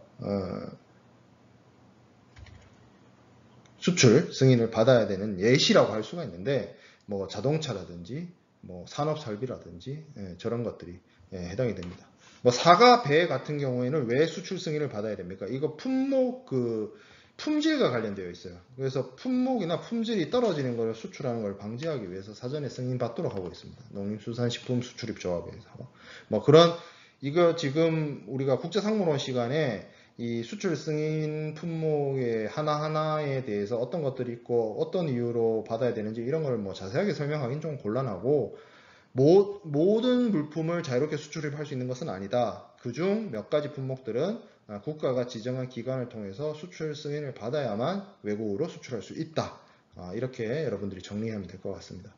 수출 승인을 받아야 되는 예시라고 할 수가 있는데 뭐 자동차라든지 뭐 산업 설비라든지 저런 것들이 해당이 됩니다. 뭐 사과, 배 같은 경우에는 왜 수출 승인을 받아야 됩니까? 이거 품목 품질과 관련되어 있어요. 그래서 품목이나 품질이 떨어지는 것을 수출하는 걸 방지하기 위해서 사전에 승인 받도록 하고 있습니다. 농림수산식품 수출입조합에서 뭐 그런 이거 지금 우리가 국제상무론 시간에 이 수출 승인 품목의 하나하나에 대해서 어떤 것들이 있고 어떤 이유로 받아야 되는지 이런 걸 뭐 자세하게 설명하기는 좀 곤란하고 모든 물품을 자유롭게 수출입할 수 있는 것은 아니다. 그중 몇 가지 품목들은 국가가 지정한 기관을 통해서 수출 승인을 받아야만 외국으로 수출할 수 있다. 이렇게 여러분들이 정리하면 될 것 같습니다.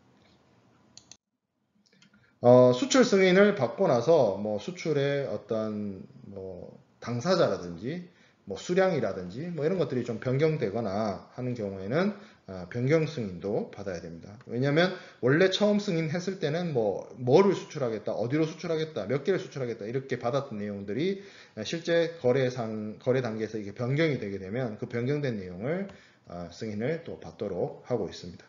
수출 승인을 받고 나서 뭐 수출의 어떤 뭐 당사자라든지 뭐 수량이라든지 뭐 이런 것들이 좀 변경되거나 하는 경우에는 변경 승인도 받아야 됩니다. 왜냐하면 원래 처음 승인했을 때는 뭐를 수출하겠다, 어디로 수출하겠다, 몇 개를 수출하겠다 이렇게 받았던 내용들이 실제 거래 단계에서 이게 변경이 되게 되면 그 변경된 내용을 승인을 또 받도록 하고 있습니다.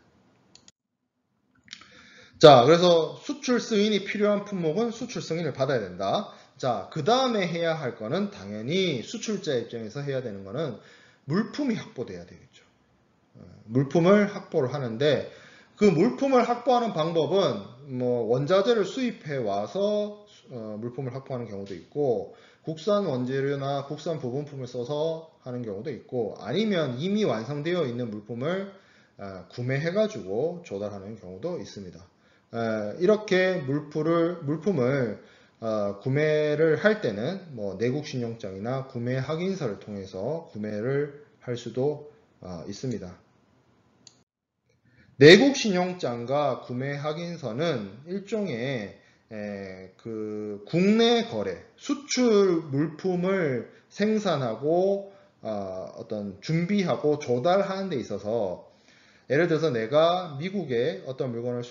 자, 그래서 수출 승인이 필요한 품목은 수출 승인을 받아야 된다. 자, 그 다음에 해야 할 거는 당연히 수출자 입장에서 해야 되는 거는 물품이 확보돼야 되겠죠. 물품을 확보를 하는데 그 물품을 확보하는 방법은 뭐 원자재를 수입해 와서 물품을 확보하는 경우도 있고 국산 원재료나 국산 부분품을 써서 하는 경우도 있고 아니면 이미 완성되어 있는 물품을 구매해 가지고 조달하는 경우도 있습니다. 이렇게 물품을 구매를 할 때는 뭐 내국 신용장이나 구매 확인서를 통해서 구매를 할 수도 있습니다. 내국 신용장과 구매 확인서는 일종의 그 국내 거래, 수출 물품을 생산하고 어떤 준비하고 조달하는 데 있어서 예를 들어서 내가 미국에 어떤 물건을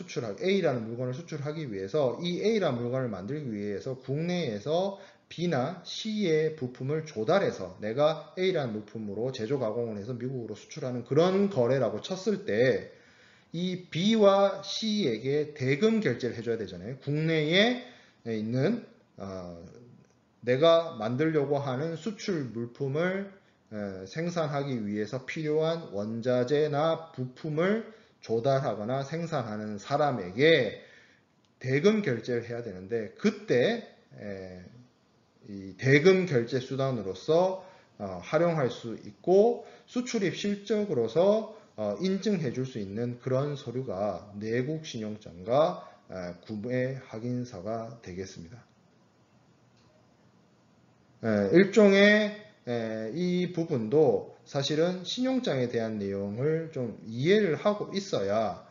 A라는 물건을 수출하기 위해서 이 A라는 물건을 만들기 위해서 국내에서 B나 C의 부품을 조달해서 내가 A라는 물품으로 제조 가공을 해서 미국으로 수출하는 그런 거래라고 쳤을 때 이 B와 C에게 대금 결제를 해줘야 되잖아요. 국내에 있는 내가 만들려고 하는 수출 물품을 생산하기 위해서 필요한 원자재나 부품을 조달하거나 생산하는 사람에게 대금 결제를 해야 되는데 그때 이 대금 결제 수단으로서 활용할 수 있고 수출입 실적으로서 인증해 줄 수 있는 그런 서류가 내국 신용장과 구매 확인서가 되겠습니다. 일종의 이 부분도 사실은 신용장에 대한 내용을 좀 이해를 하고 있어야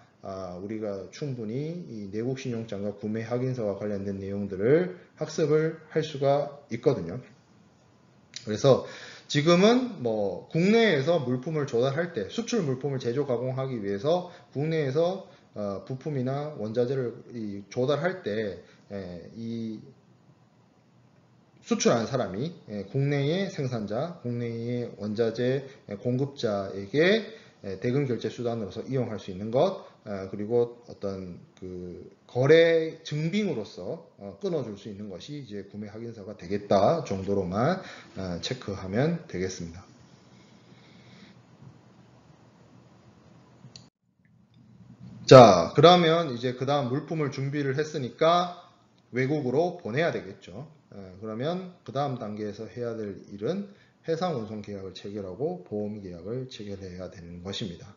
우리가 충분히 이 내국 신용장과 구매 확인서와 관련된 내용들을 학습을 할 수가 있거든요. 그래서 지금은 뭐 국내에서 물품을 조달할 때 수출 물품을 제조 가공하기 위해서 국내에서 부품이나 원자재를 조달할 때 이 수출하는 사람이 국내의 생산자, 국내의 원자재 공급자에게 대금 결제 수단으로서 이용할 수 있는 것, 그리고 어떤 그 거래 증빙으로서 끊어줄 수 있는 것이 이제 구매 확인서가 되겠다 정도로만 체크하면 되겠습니다. 자, 그러면 이제 그 다음 물품을 준비를 했으니까 외국으로 보내야 되겠죠. 그러면 그 다음 단계에서 해야 될 일은 해상 운송 계약을 체결하고 보험 계약을 체결해야 되는 것입니다.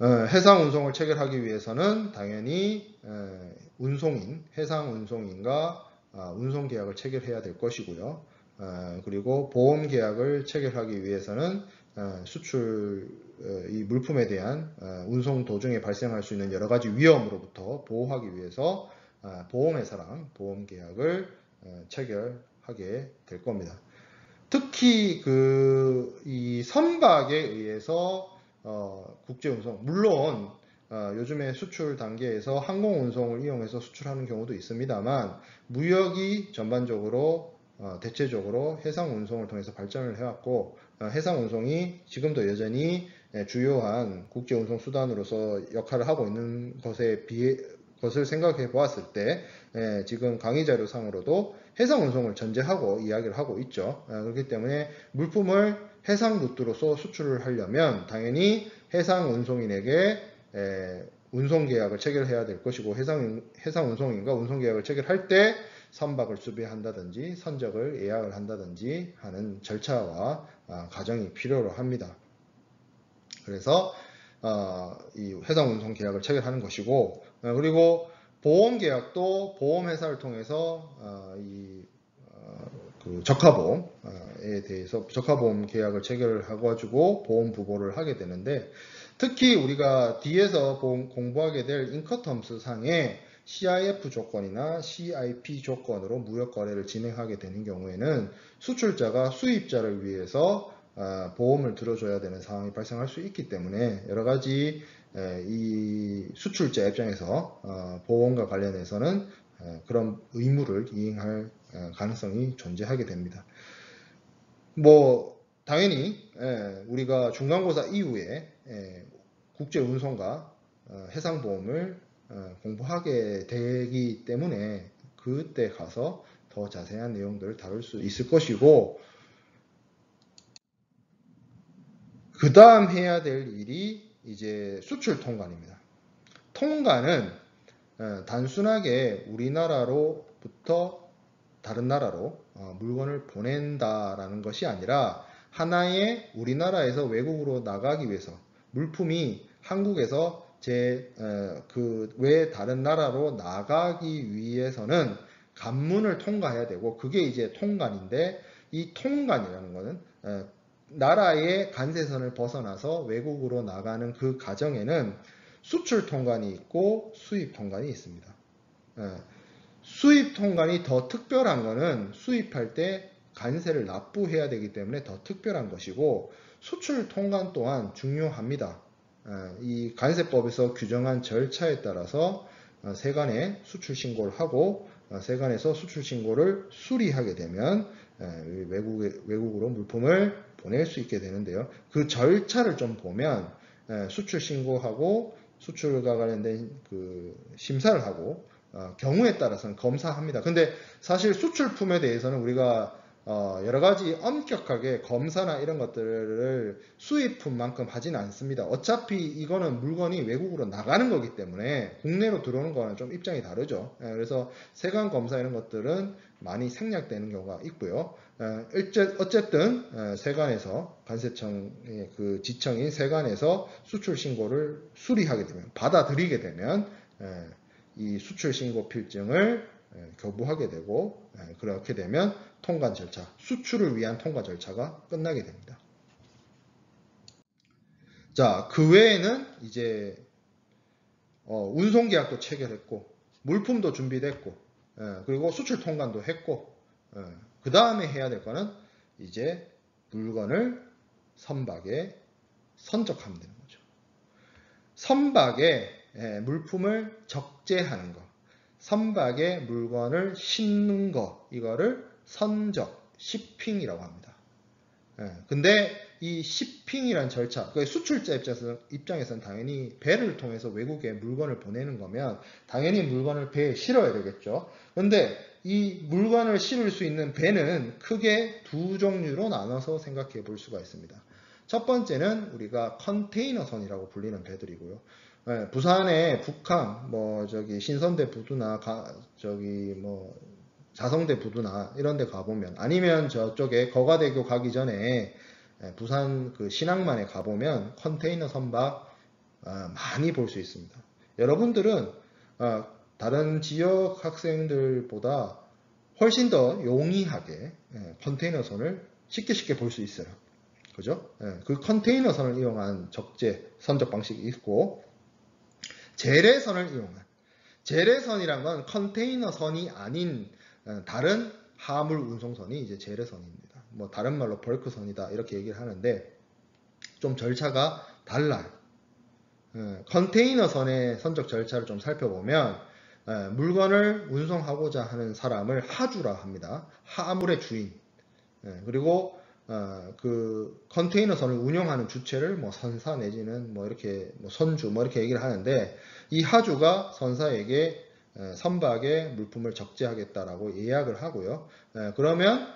해상 운송을 체결하기 위해서는 당연히 운송인, 해상 운송인과 운송 계약을 체결해야 될 것이고요. 그리고 보험 계약을 체결하기 위해서는 수출 이 물품에 대한 운송 도중에 발생할 수 있는 여러 가지 위험으로부터 보호하기 위해서 보험회사랑 보험 계약을 체결하게 될 겁니다. 특히 이 선박에 의해서 국제운송, 물론 요즘에 수출 단계에서 항공운송을 이용해서 수출하는 경우도 있습니다만 무역이 전반적으로 대체적으로 해상운송을 통해서 발전을 해왔고 해상운송이 지금도 여전히 주요한 국제운송 수단으로서 역할을 하고 있는 것을 생각해 보았을 때 지금 강의 자료상으로도 해상 운송을 전제하고 이야기를 하고 있죠. 그렇기 때문에 물품을 해상 루트로서 수출을 하려면 당연히 해상 운송인에게 운송 계약을 체결해야 될 것이고 해상 운송인과 운송 계약을 체결할 때 선박을 수배한다든지 선적을 예약을 한다든지 하는 절차와 과정이 필요로 합니다. 그래서 이 해상 운송 계약을 체결하는 것이고 그리고 보험 계약도 보험회사를 통해서 그 적하보험에 대해서 적하보험 계약을 체결을 해가지고 보험 부보를 하게 되는데 특히 우리가 뒤에서 공부하게 될 인커텀스 상의 CIF 조건이나 CIP 조건으로 무역 거래를 진행하게 되는 경우에는 수출자가 수입자를 위해서 보험을 들어줘야 되는 상황이 발생할 수 있기 때문에 여러 가지 이 수출자 입장에서 보험과 관련해서는 그런 의무를 이행할 가능성이 존재하게 됩니다. 뭐 당연히 우리가 중간고사 이후에 국제운송과 해상보험을 공부하게 되기 때문에 그때 가서 더 자세한 내용들을 다룰 수 있을 것이고 그 다음 해야 될 일이 이제 수출 통관입니다. 통관은 단순하게 우리나라로부터 다른 나라로 물건을 보낸다라는 것이 아니라 하나의 우리나라에서 외국으로 나가기 위해서 물품이 한국에서 그 외 다른 나라로 나가기 위해서는 관문을 통과해야 되고 그게 이제 통관인데 이 통관이라는 것은 나라의 관세선을 벗어나서 외국으로 나가는 그 과정에는 수출 통관이 있고 수입 통관이 있습니다. 수입 통관이 더 특별한 것은 수입할 때 관세를 납부해야 되기 때문에 더 특별한 것이고 수출 통관 또한 중요합니다. 이 관세법에서 규정한 절차에 따라서 세관에 수출 신고를 하고 세관에서 수출 신고를 수리하게 되면 외국으로 물품을 보낼 수 있게 되는데요. 그 절차를 좀 보면 수출 신고하고 수출과 관련된 그 심사를 하고 경우에 따라서는 검사합니다. 근데 사실 수출품에 대해서는 우리가 여러 가지 엄격하게 검사나 이런 것들을 수입품만큼 하지는 않습니다. 어차피 이거는 물건이 외국으로 나가는 거기 때문에 국내로 들어오는 거는 좀 입장이 다르죠. 그래서 세관 검사 이런 것들은 많이 생략되는 경우가 있고요. 어쨌든 세관에서 관세청의 그 지청인 세관에서 수출 신고를 수리하게 되면 받아들이게 되면 이 수출 신고 필증을 교부하게 되고 그렇게 되면 통관 절차, 수출을 위한 통관 절차가 끝나게 됩니다. 자, 그 외에는 이제 운송 계약도 체결했고 물품도 준비됐고 그리고 수출 통관도 했고 그 다음에 해야 될 거는 이제 물건을 선박에 선적하면 되는 거죠. 선박에 물품을 적재하는 것, 선박에 물건을 싣는 것, 이거를 선적, shipping이라고 합니다. 근데 이 shipping이란 절차, 그 수출자 입장에서는 당연히 배를 통해서 외국에 물건을 보내는 거면 당연히 물건을 배에 실어야 되겠죠. 근데 이 물건을 실을 수 있는 배는 크게 두 종류로 나눠서 생각해 볼 수가 있습니다. 첫 번째는 우리가 컨테이너선이라고 불리는 배들이고요. 부산의 북항, 신선대 부두나 자성대 부두나 이런 데 가보면, 아니면 저쪽에 거가대교 가기 전에 부산 그 신항만에 가보면 컨테이너 선박 많이 볼 수 있습니다. 여러분들은 다른 지역 학생들보다 훨씬 더 용이하게 컨테이너 선을 쉽게 볼 수 있어요. 그죠? 그 컨테이너 선을 이용한 적재 선적 방식이 있고, 재래선을 이용한, 재래선이란 건 컨테이너 선이 아닌 다른 화물 운송선이 이제 재래선입니다. 다른 말로 벌크선이다 이렇게 얘기를 하는데 좀 절차가 달라요. 컨테이너 선의 선적 절차를 좀 살펴보면 물건을 운송하고자 하는 사람을 하주라 합니다. 화물의 주인. 그리고 그 컨테이너 선을 운영하는 주체를 선사 내지는 이렇게 선주 이렇게 얘기를 하는데, 이 하주가 선사에게 선박에 물품을 적재하겠다라고 예약을 하고요. 그러면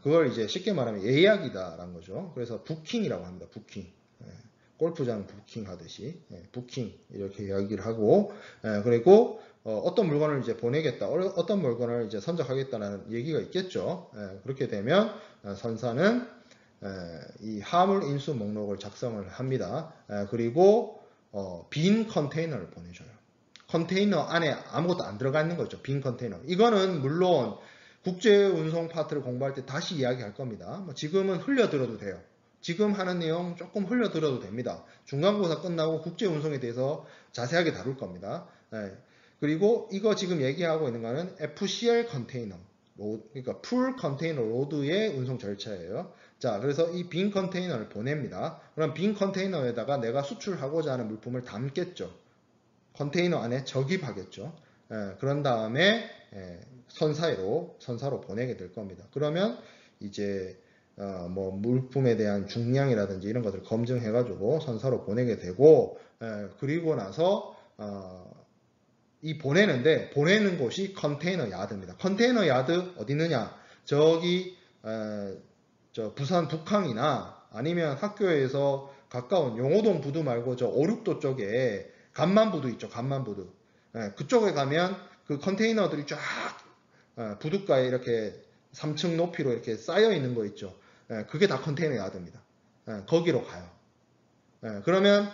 그걸 이제 쉽게 말하면 예약이다라는 거죠. 그래서 부킹이라고 합니다. 부킹. 골프장 부킹 하듯이 부킹 이렇게 이야기를 하고, 그리고 어떤 물건을 이제 보내겠다, 어떤 물건을 이제 선적하겠다는 얘기가 있겠죠. 그렇게 되면 선사는 이 화물 인수 목록을 작성을 합니다. 그리고 빈 컨테이너를 보내줘요. 컨테이너 안에 아무것도 안 들어가 있는 거죠. 빈 컨테이너. 이거는 물론 국제운송 파트를 공부할 때 다시 이야기할 겁니다. 지금은 흘려들어도 돼요. 지금 하는 내용 조금 흘려들어도 됩니다. 중간고사 끝나고 국제운송에 대해서 자세하게 다룰 겁니다. 그리고 이거 지금 얘기하고 있는 거는 FCL 컨테이너, 그러니까 풀 컨테이너 로드의 운송 절차예요. 자, 그래서 이 빈 컨테이너를 보냅니다. 그럼 빈 컨테이너에다가 내가 수출하고자 하는 물품을 담겠죠. 컨테이너 안에 적입하겠죠. 그런 다음에 선사로 보내게 될 겁니다. 그러면 이제 물품에 대한 중량이라든지 이런 것들을 검증해가지고 선사로 보내게 되고, 그리고 나서 이 보내는 곳이 컨테이너 야드입니다. 컨테이너 야드 어디 있느냐? 저기 저 부산 북항이나 아니면 학교에서 가까운 용호동 부두 말고 저 오륙도 쪽에 간만부두 있죠. 간만부두. 그쪽에 가면 그 컨테이너들이 쫙 부둣가에 이렇게 3층 높이로 이렇게 쌓여 있는 거 있죠. 그게 다 컨테이너 야드입니다. 거기로 가요. 그러면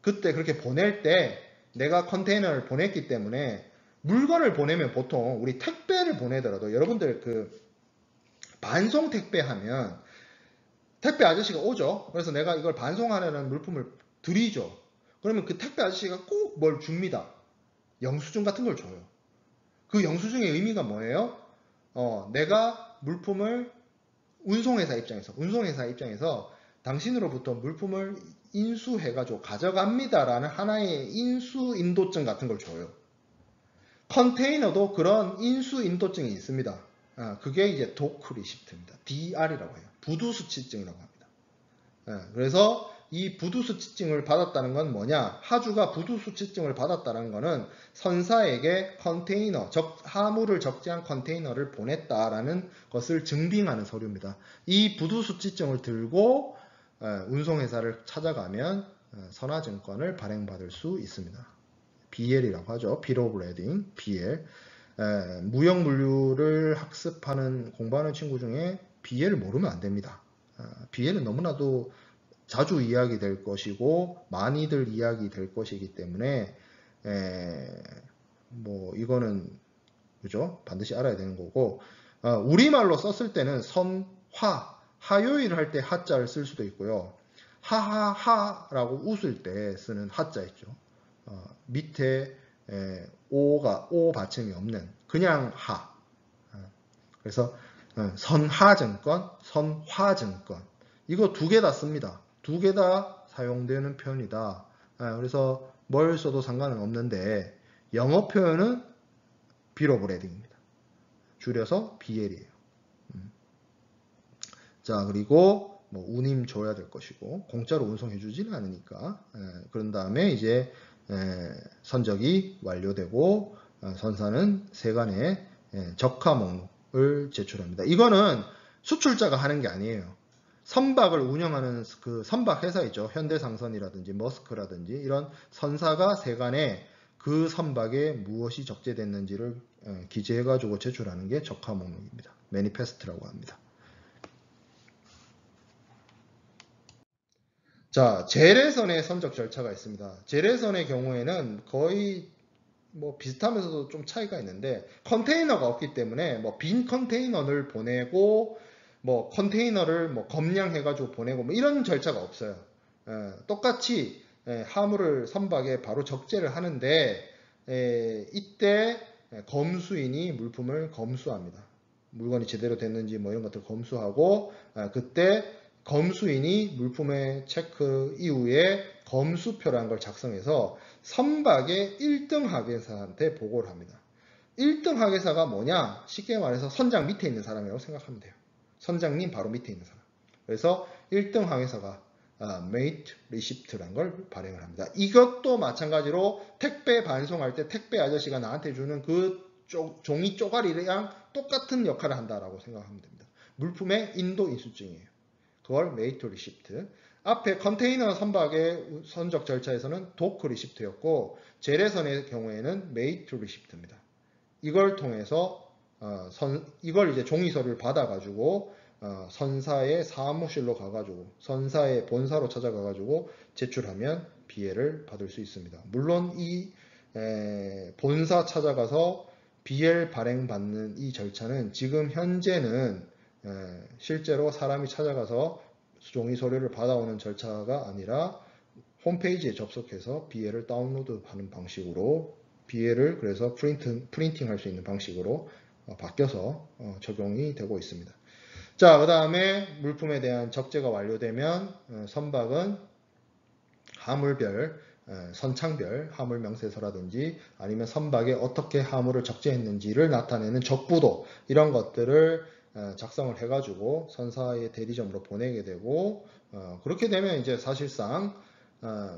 그때 그렇게 보낼 때 내가 컨테이너를 보냈기 때문에, 물건을 보내면 보통 우리 택배를 보내더라도 여러분들 그 반송 택배 하면 택배 아저씨가 오죠. 그래서 내가 이걸 반송하려는 물품을 드리죠. 그러면 그 택배 아저씨가 꼭 뭘 줍니다. 영수증 같은 걸 줘요. 그 영수증의 의미가 뭐예요? 내가 물품을 운송회사 입장에서 당신으로부터 물품을 인수해가지고 가져갑니다라는 하나의 인수인도증 같은 걸 줘요. 컨테이너도 그런 인수인도증이 있습니다. 그게 이제 도크 리시프트입니다. DR이라고 해요. 부두수취증이라고 합니다. 그래서 이 부두수취증을 받았다는 건 뭐냐? 하주가 부두수취증을 받았다는 거는 선사에게 화물을 적재한 컨테이너를 보냈다라는 것을 증빙하는 서류입니다. 이 부두수취증을 들고 운송회사를 찾아가면 선화증권을 발행받을 수 있습니다. BL이라고 하죠. Bill of Lading, BL. 무역물류를 공부하는 친구 중에 BL을 모르면 안 됩니다. BL은 너무나도 자주 이야기될 것이고 많이들 이야기될 것이기 때문에 이거는 그죠? 반드시 알아야 되는 거고, 우리말로 썼을 때는 하요일을 할 때 하자를 쓸 수도 있고요. 하하하라고 웃을 때 쓰는 하자 있죠. 밑에 오 받침이 없는 그냥 하. 그래서 선하증권, 선화증권 이거 두 개 다 씁니다. 두 개 다 사용되는 표현이다. 그래서 뭘 써도 상관은 없는데 영어 표현은 Bill of Lading입니다. 줄여서 BL이에요. 자, 그리고 뭐 운임 줘야 될 것이고 공짜로 운송해 주지는 않으니까 그런 다음에 이제 선적이 완료되고 선사는 세관에 적화 목록을 제출합니다. 이거는 수출자가 하는 게 아니에요. 선박을 운영하는 그 선박 회사 있죠. 현대상선이라든지 머스크라든지 이런 선사가 세관에 그 선박에 무엇이 적재됐는지를 기재해가지고 제출하는 게 적화 목록입니다. 매니페스트라고 합니다. 자, 제래선의 선적 절차가 있습니다. 제래선의 경우에는 거의 뭐 비슷하면서도 좀 차이가 있는데 컨테이너가 없기 때문에 뭐 빈 컨테이너를 보내고 뭐 컨테이너를 뭐 검량해가지고 보내고 뭐 이런 절차가 없어요. 똑같이 화물을 선박에 바로 적재를 하는데 이때 검수인이 물품을 검수합니다. 물건이 제대로 됐는지 뭐 이런 것들 검수하고 그때 검수인이 물품의 체크 이후에 검수표라는 걸 작성해서 선박의 1등 하계사한테 보고를 합니다. 1등 하계사가 뭐냐? 쉽게 말해서 선장 밑에 있는 사람이라고 생각하면 돼요. 선장님 바로 밑에 있는 사람. 그래서 1등 하계사가 mate receipt라는 걸 발행을 합니다. 이것도 마찬가지로 택배 반송할 때 택배 아저씨가 나한테 주는 그 종이 쪼가리랑 똑같은 역할을 한다라고 생각하면 됩니다. 물품의 인도 인수증이에요. 그걸 mate receipt. 앞에 컨테이너 선박의 선적 절차에서는 도크 리시프트였고 제래선의 경우에는 mate receipt입니다. 이걸 통해서 이걸 이제 종이 서류를 받아가지고 선사의 사무실로 가가지고 선사의 본사로 찾아가가지고 제출하면 비엘을 받을 수 있습니다. 물론 이 본사 찾아가서 비엘 발행받는 이 절차는 지금 현재는 실제로 사람이 찾아가서 종이 서류를 받아오는 절차가 아니라 홈페이지에 접속해서 비엘을 다운로드하는 방식으로 비엘을 그래서 프린팅 할 수 있는 방식으로 바뀌어서 적용이 되고 있습니다. 자, 그 다음에 물품에 대한 적재가 완료되면 선박은 화물별, 선창별 화물 명세서라든지 아니면 선박에 어떻게 화물을 적재했는지를 나타내는 적부도 이런 것들을 작성을 해가지고 선사의 대리점으로 보내게 되고 그렇게 되면 이제 사실상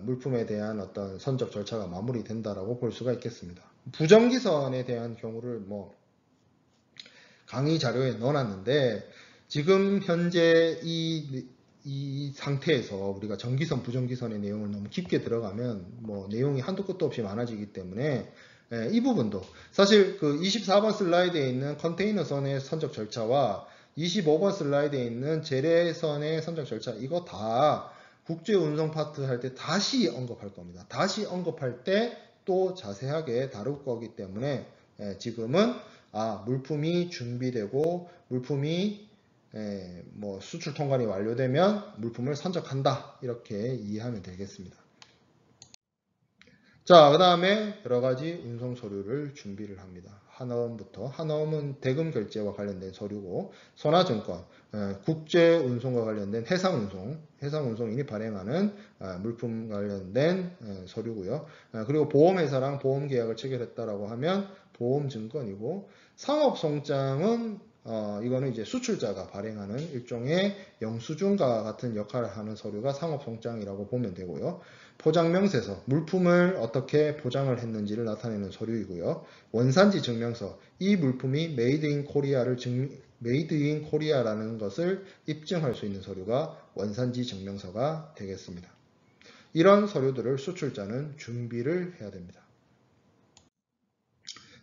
물품에 대한 어떤 선적 절차가 마무리된다라고 볼 수가 있겠습니다. 부정기선에 대한 경우를 뭐 강의 자료에 넣어놨는데 지금 현재 이 상태에서 우리가 정기선, 부정기선의 내용을 너무 깊게 들어가면 뭐 내용이 한도 끝도 없이 많아지기 때문에 이 부분도 사실 그 24번 슬라이드에 있는 컨테이너선의 선적 절차와 25번 슬라이드에 있는 제래선의 선적 절차 이거 다 국제운송 파트 할 때 다시 언급할 겁니다. 다시 언급할 때 또 자세하게 다룰 거기 때문에 지금은 물품이 준비되고 물품이 뭐 수출 통관이 완료되면 물품을 선적한다 이렇게 이해하면 되겠습니다. 자, 그 다음에 여러 가지 운송 서류를 준비를 합니다. 하나음부터 하나음은 대금 결제와 관련된 서류고 선화증권, 국제 운송과 관련된 해상 운송인이 발행하는 물품 관련된 서류고요. 그리고 보험회사랑 보험 계약을 체결했다라고 하면 보험 증권이고 상업송장은 이거는 이제 수출자가 발행하는 일종의 영수증과 같은 역할을 하는 서류가 상업송장이라고 보면 되고요. 포장명세서, 물품을 어떻게 포장을 했는지를 나타내는 서류이고요. 원산지 증명서, 이 물품이 메이드 인 코리아라는 것을 입증할 수 있는 서류가 원산지 증명서가 되겠습니다. 이런 서류들을 수출자는 준비를 해야 됩니다.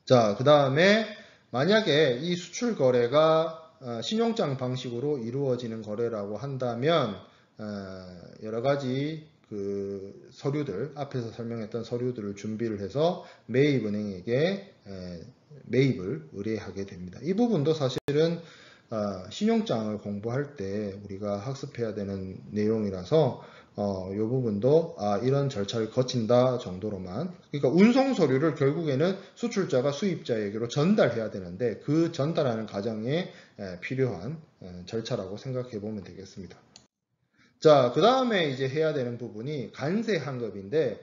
자, 그 다음에 만약에 이 수출 거래가 신용장 방식으로 이루어지는 거래라고 한다면 여러 가지 그 서류들 앞에서 설명했던 서류들을 준비를 해서 매입은행에게 매입을 의뢰하게 됩니다. 이 부분도 사실은 신용장을 공부할 때 우리가 학습해야 되는 내용이라서 이 부분도 이런 절차를 거친다 정도로만 그러니까 운송 서류를 결국에는 수출자가 수입자에게로 전달해야 되는데 그 전달하는 과정에 필요한 절차라고 생각해 보면 되겠습니다. 자, 그 다음에 이제 해야 되는 부분이 관세환급인데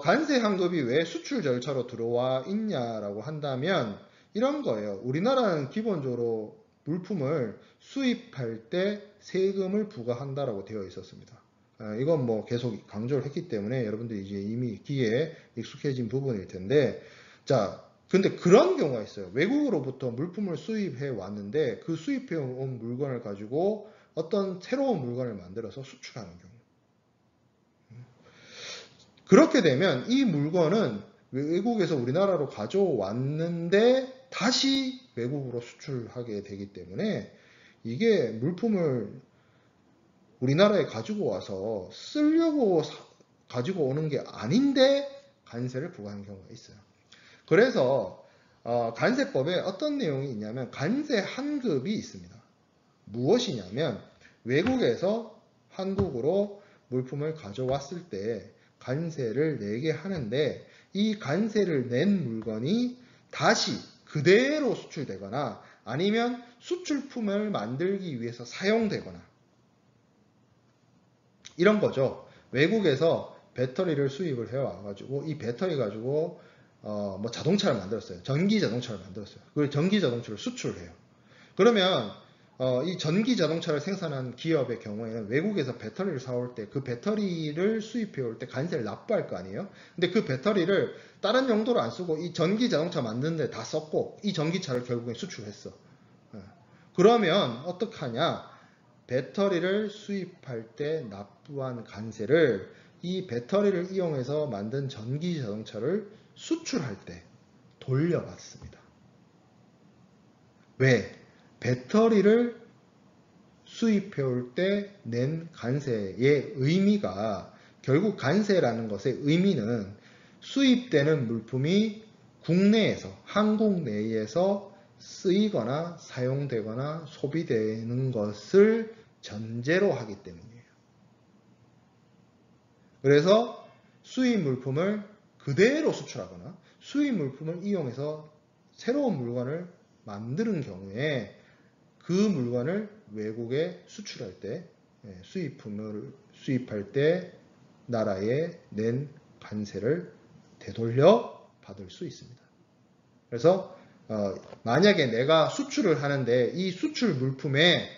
관세환급이 왜 수출 절차로 들어와 있냐라고 한다면 이런 거예요. 우리나라는 기본적으로 물품을 수입할 때 세금을 부과한다라고 되어 있었습니다. 이건 뭐 계속 강조를 했기 때문에 여러분들이 이제 이미 귀에 익숙해진 부분일 텐데, 자, 근데 그런 경우가 있어요. 외국으로부터 물품을 수입해 왔는데 그 수입해 온 물건을 가지고 어떤 새로운 물건을 만들어서 수출하는 경우. 그렇게 되면 이 물건은 외국에서 우리나라로 가져왔는데 다시 외국으로 수출하게 되기 때문에 이게 물품을 우리나라에 가지고 와서 쓰려고 가지고 오는 게 아닌데 관세를 부과하는 경우가 있어요. 그래서 관세법에 어떤 내용이 있냐면 관세 환급이 있습니다. 무엇이냐면 외국에서 한국으로 물품을 가져왔을 때 관세를 내게 하는데 이 관세를 낸 물건이 다시 그대로 수출되거나 아니면 수출품을 만들기 위해서 사용되거나 이런 거죠. 외국에서 배터리를 수입을 해와가지고 이 배터리 가지고 뭐 자동차를 만들었어요. 전기 자동차를 만들었어요. 그걸 전기 자동차를 수출해요. 그러면 이 전기 자동차를 생산한 기업의 경우에는 외국에서 배터리를 사올 때 그 배터리를 수입해 올 때 관세를 납부할 거 아니에요? 근데 그 배터리를 다른 용도로 안 쓰고 이 전기 자동차 만드는 데 다 썼고 이 전기차를 결국엔 수출했어. 그러면 어떡하냐? 배터리를 수입할 때 납부한 관세를 이 배터리를 이용해서 만든 전기 자동차를 수출할 때 돌려받습니다. 왜? 배터리를 수입해 올 때 낸 관세의 의미가 결국 관세라는 것의 의미는 수입되는 물품이 국내에서 한국 내에서 쓰이거나 사용되거나 소비되는 것을 전제로 하기 때문이에요. 그래서 수입 물품을 그대로 수출하거나 수입 물품을 이용해서 새로운 물건을 만드는 경우에 그 물건을 외국에 수출할 때 수입품을 수입할 때 나라에 낸 관세를 되돌려 받을 수 있습니다. 그래서 만약에 내가 수출을 하는데 이 수출 물품에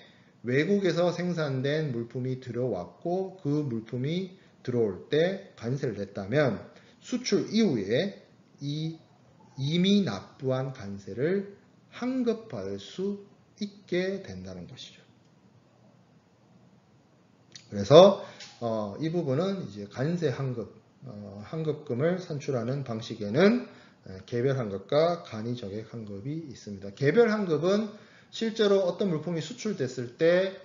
외국에서 생산된 물품이 들어왔고 그 물품이 들어올 때 관세를 냈다면 수출 이후에 이 이미 납부한 관세를 환급받을 수 있게 된다는 것이죠. 그래서 이 부분은 이제 관세 환급, 환급금을 산출하는 방식에는 개별 환급과 간이정액 환급이 있습니다. 개별 환급은 실제로 어떤 물품이 수출됐을 때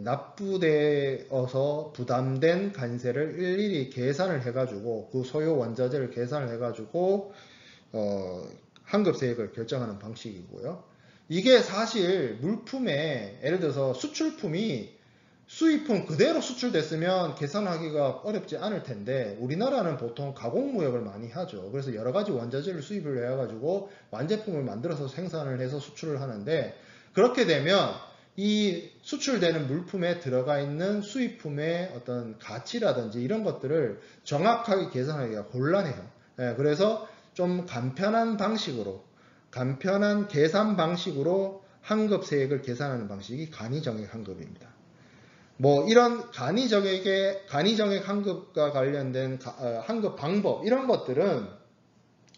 납부되어서 부담된 관세를 일일이 계산을 해가지고 그 소요 원자재를 계산을 해가지고 환급세액을 결정하는 방식이고요. 이게 사실 물품에 예를 들어서 수출품이 수입품 그대로 수출됐으면 계산하기가 어렵지 않을 텐데 우리나라는 보통 가공무역을 많이 하죠. 그래서 여러 가지 원자재를 수입을 해가지고 완제품을 만들어서 생산을 해서 수출을 하는데 그렇게 되면 이 수출되는 물품에 들어가 있는 수입품의 어떤 가치라든지 이런 것들을 정확하게 계산하기가 곤란해요. 그래서 좀 간편한 방식으로 간편한 계산 방식으로 환급세액을 계산하는 방식이 간이정액 환급입니다. 뭐 이런 간이정액 환급과 관련된 환급 방법 이런 것들은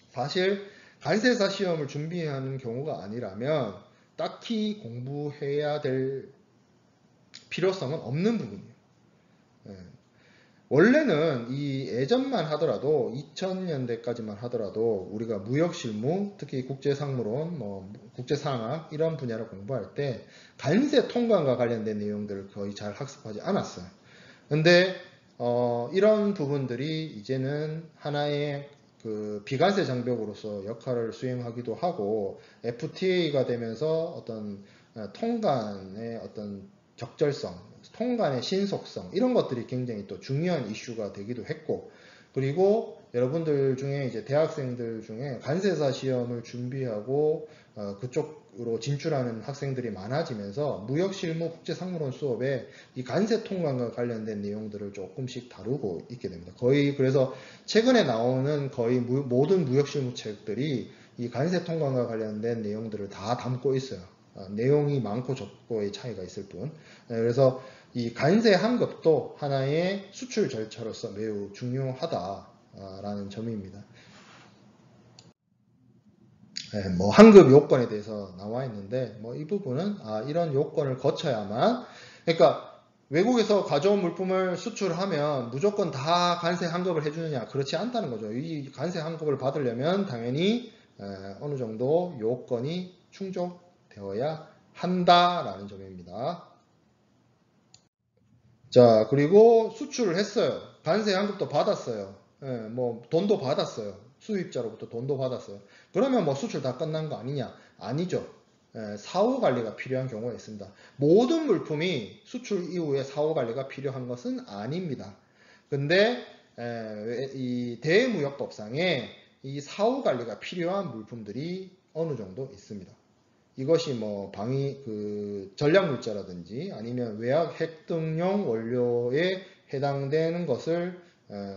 사실 관세사 시험을 준비하는 경우가 아니라면 딱히 공부해야 될 필요성은 없는 부분이에요. 원래는 이 예전만 하더라도 2000년대까지만 하더라도 우리가 무역실무, 특히 국제상무론, 뭐 국제상학 이런 분야를 공부할 때 관세 통관과 관련된 내용들을 거의 잘 학습하지 않았어요. 근데 이런 부분들이 이제는 하나의 그 비관세 장벽으로서 역할을 수행하기도 하고 FTA가 되면서 어떤 통관의 어떤 적절성 통관의 신속성 이런 것들이 굉장히 또 중요한 이슈가 되기도 했고 그리고 여러분들 중에 이제 대학생들 중에 관세사 시험을 준비하고 그쪽으로 진출하는 학생들이 많아지면서 무역실무 국제상무론 수업에 이 관세 통관과 관련된 내용들을 조금씩 다루고 있게 됩니다. 거의 그래서 최근에 나오는 거의 모든 무역실무 책들이 이 관세 통관과 관련된 내용들을 다 담고 있어요. 내용이 많고 적고의 차이가 있을 뿐. 그래서 이 관세 환급도 하나의 수출 절차로서 매우 중요하다라는 점입니다. 뭐 환급 요건에 대해서 나와 있는데 뭐 이 부분은 이런 요건을 거쳐야만, 그러니까 외국에서 가져온 물품을 수출하면 무조건 다 관세 환급을 해주느냐, 그렇지 않다는 거죠. 이 관세 환급을 받으려면 당연히 어느 정도 요건이 충족되어야 한다라는 점입니다. 자, 그리고 수출을 했어요. 관세 환급도 받았어요. 뭐 돈도 받았어요. 수입자로부터 돈도 받았어요. 그러면 뭐 수출 다 끝난 거 아니냐? 아니죠. 사후 관리가 필요한 경우가 있습니다. 모든 물품이 수출 이후에 사후 관리가 필요한 것은 아닙니다. 근데 이 대무역법상에 이 사후 관리가 필요한 물품들이 어느 정도 있습니다. 이것이 뭐 전략물자라든지 아니면 외학 핵 등용 원료에 해당되는 것을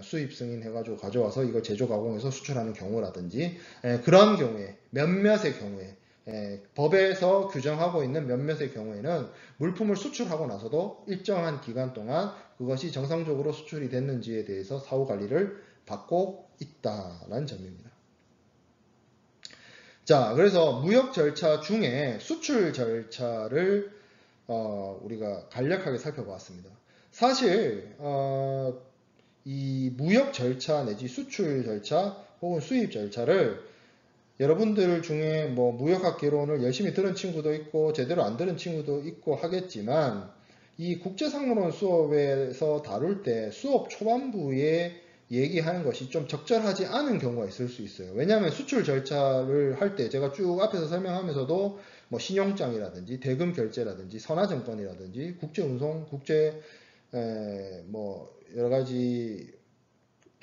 수입 승인해가지고 가져와서 이걸 제조 가공해서 수출하는 경우라든지, 그런 경우에 몇몇의 경우에 법에서 규정하고 있는 몇몇의 경우에는 물품을 수출하고 나서도 일정한 기간 동안 그것이 정상적으로 수출이 됐는지에 대해서 사후 관리를 받고 있다는 점입니다. 자, 그래서 무역 절차 중에 수출 절차를 우리가 간략하게 살펴보았습니다. 사실 이 무역 절차 내지 수출 절차 혹은 수입 절차를 여러분들 중에 뭐 무역학 개론을 열심히 들은 친구도 있고 제대로 안 들은 친구도 있고 하겠지만, 이 국제상무론 수업에서 다룰 때 수업 초반부에 얘기하는 것이 좀 적절하지 않은 경우가 있을 수 있어요. 왜냐하면 수출 절차를 할 때 제가 쭉 앞에서 설명하면서도 뭐 신용장이라든지 대금 결제라든지 선화증권이라든지 국제운송, 뭐 여러 가지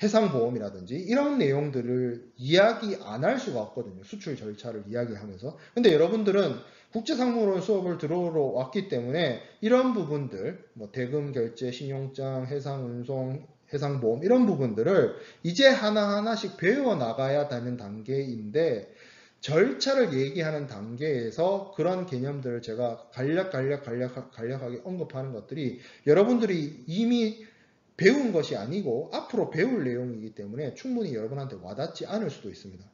해상보험이라든지 이런 내용들을 이야기 안 할 수가 없거든요. 수출 절차를 이야기하면서. 근데 여러분들은 국제상무론 수업을 들어오러 왔기 때문에 이런 부분들, 뭐 대금 결제, 신용장, 해상운송, 해상보험 이런 부분들을 이제 하나하나씩 배워나가야 되는 단계인데, 절차를 얘기하는 단계에서 그런 개념들을 제가 간략하게 언급하는 것들이 여러분들이 이미 배운 것이 아니고 앞으로 배울 내용이기 때문에 충분히 여러분한테 와닿지 않을 수도 있습니다.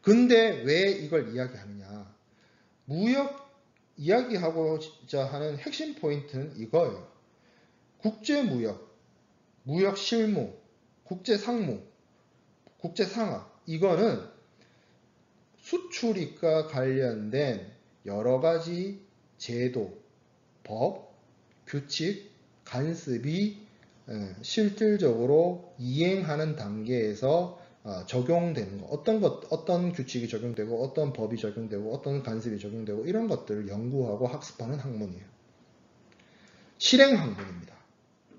근데 왜 이걸 이야기하느냐? 무역 이야기하고자 하는 핵심 포인트는 이거예요. 국제무역, 무역실무, 국제상무, 국제상하, 이거는 수출입과 관련된 여러 가지 제도, 법, 규칙, 간섭이 실질적으로 이행하는 단계에서 적용되는 것, 어떤 규칙이 적용되고 어떤 법이 적용되고 어떤 간섭이 적용되고 이런 것들을 연구하고 학습하는 학문이에요. 실행 학문입니다.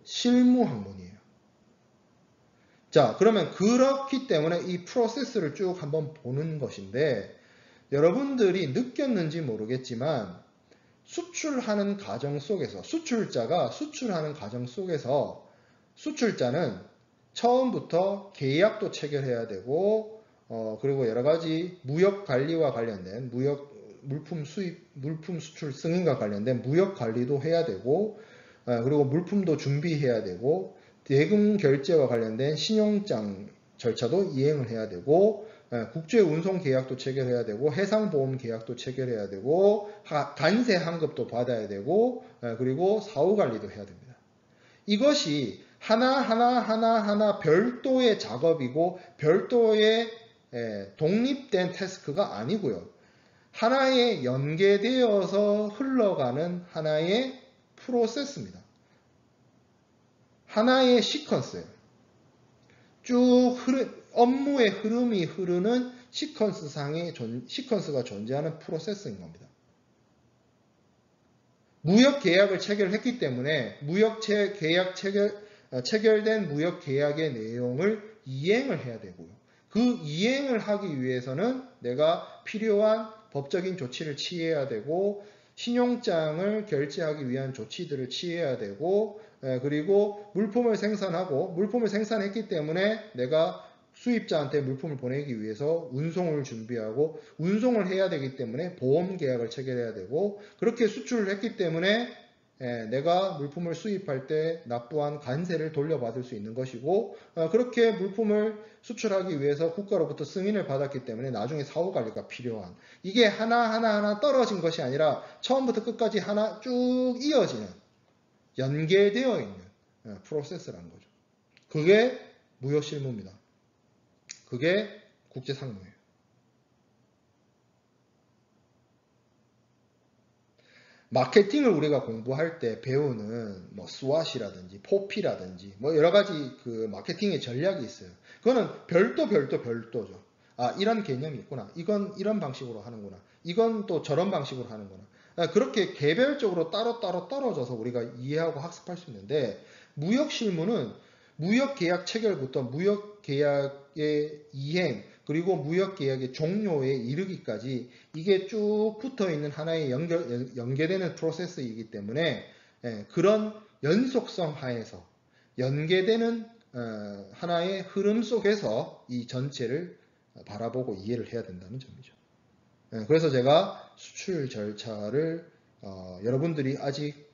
실무 학문이에요. 자, 그러면 그렇기 때문에 이 프로세스를 쭉 한번 보는 것인데, 여러분들이 느꼈는지 모르겠지만 수출하는 과정 속에서, 수출자가 수출하는 과정 속에서 수출자는 처음부터 계약도 체결해야 되고, 그리고 여러 가지 무역 관리와 관련된 물품 수출 승인과 관련된 무역 관리도 해야 되고, 그리고 물품도 준비해야 되고, 대금 결제와 관련된 신용장 절차도 이행을 해야 되고, 국제 운송 계약도 체결해야 되고, 해상보험 계약도 체결해야 되고, 관세 환급도 받아야 되고, 그리고 사후 관리도 해야 됩니다. 이것이 하나 별도의 작업이고 별도의 독립된 태스크가 아니고요. 하나의 연계되어서 흘러가는 하나의 프로세스입니다. 하나의 시퀀스예요. 업무의 흐름이 흐르는 시퀀스가 존재하는 프로세스인 겁니다. 무역 계약을 체결했기 때문에 체결된 무역 계약의 내용을 이행을 해야 되고요. 그 이행을 하기 위해서는 내가 필요한 법적인 조치를 취해야 되고, 신용장을 결제하기 위한 조치들을 취해야 되고, 그리고 물품을 생산했기 때문에 내가 수입자한테 물품을 보내기 위해서 운송을 준비하고 운송을 해야 되기 때문에 보험 계약을 체결해야 되고 그렇게 수출을 했기 때문에 내가 물품을 수입할 때 납부한 관세를 돌려받을 수 있는 것이고 그렇게 물품을 수출하기 위해서 국가로부터 승인을 받았기 때문에 나중에 사후관리가 필요한 이게 하나하나 떨어진 것이 아니라 처음부터 끝까지 하나 쭉 이어지는 연계되어 있는 프로세스라는 거죠. 그게 무역실무입니다. 그게 국제상무예요. 마케팅을 우리가 공부할 때 배우는 뭐 스왓이라든지 포피라든지 뭐 여러 가지 그 마케팅의 전략이 있어요. 그거는 별도죠. 아, 이런 개념이 있구나. 이건 이런 방식으로 하는구나. 이건 또 저런 방식으로 하는구나. 그렇게 개별적으로 따로 떨어져서 우리가 이해하고 학습할 수 있는데 무역 실무는 무역 계약 체결부터 무역 계약의 이행 그리고 무역 계약의 종료에 이르기까지 이게 쭉 붙어 있는 하나의 연계되는 프로세스이기 때문에 그런 연속성 하에서 연계되는 하나의 흐름 속에서 이 전체를 바라보고 이해를 해야 된다는 점이죠. 그래서 제가 수출 절차를 여러분들이 아직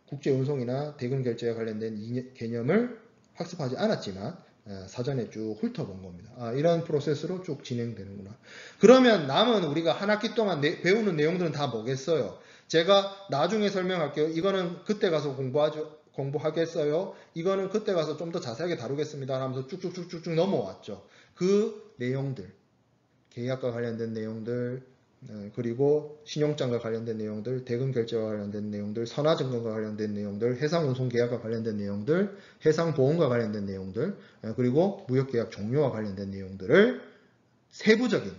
국제운송이나 대금결제와 관련된 개념을 학습하지 않았지만 사전에 쭉 훑어본 겁니다. 아, 이런 프로세스로 쭉 진행되는구나. 그러면 남은 우리가 한 학기 동안 배우는 내용들은 다 뭐겠어요? 제가 나중에 설명할게요. 이거는 그때 가서 공부하겠어요. 이거는 그때 가서 좀 더 자세하게 다루겠습니다. 하면서 쭉쭉쭉쭉 넘어왔죠. 그 내용들, 계약과 관련된 내용들, 그리고 신용장과 관련된 내용들, 대금결제와 관련된 내용들, 선화증권과 관련된 내용들, 해상운송계약과 관련된 내용들, 해상보험과 관련된 내용들, 그리고 무역계약 종료와 관련된 내용들을 세부적인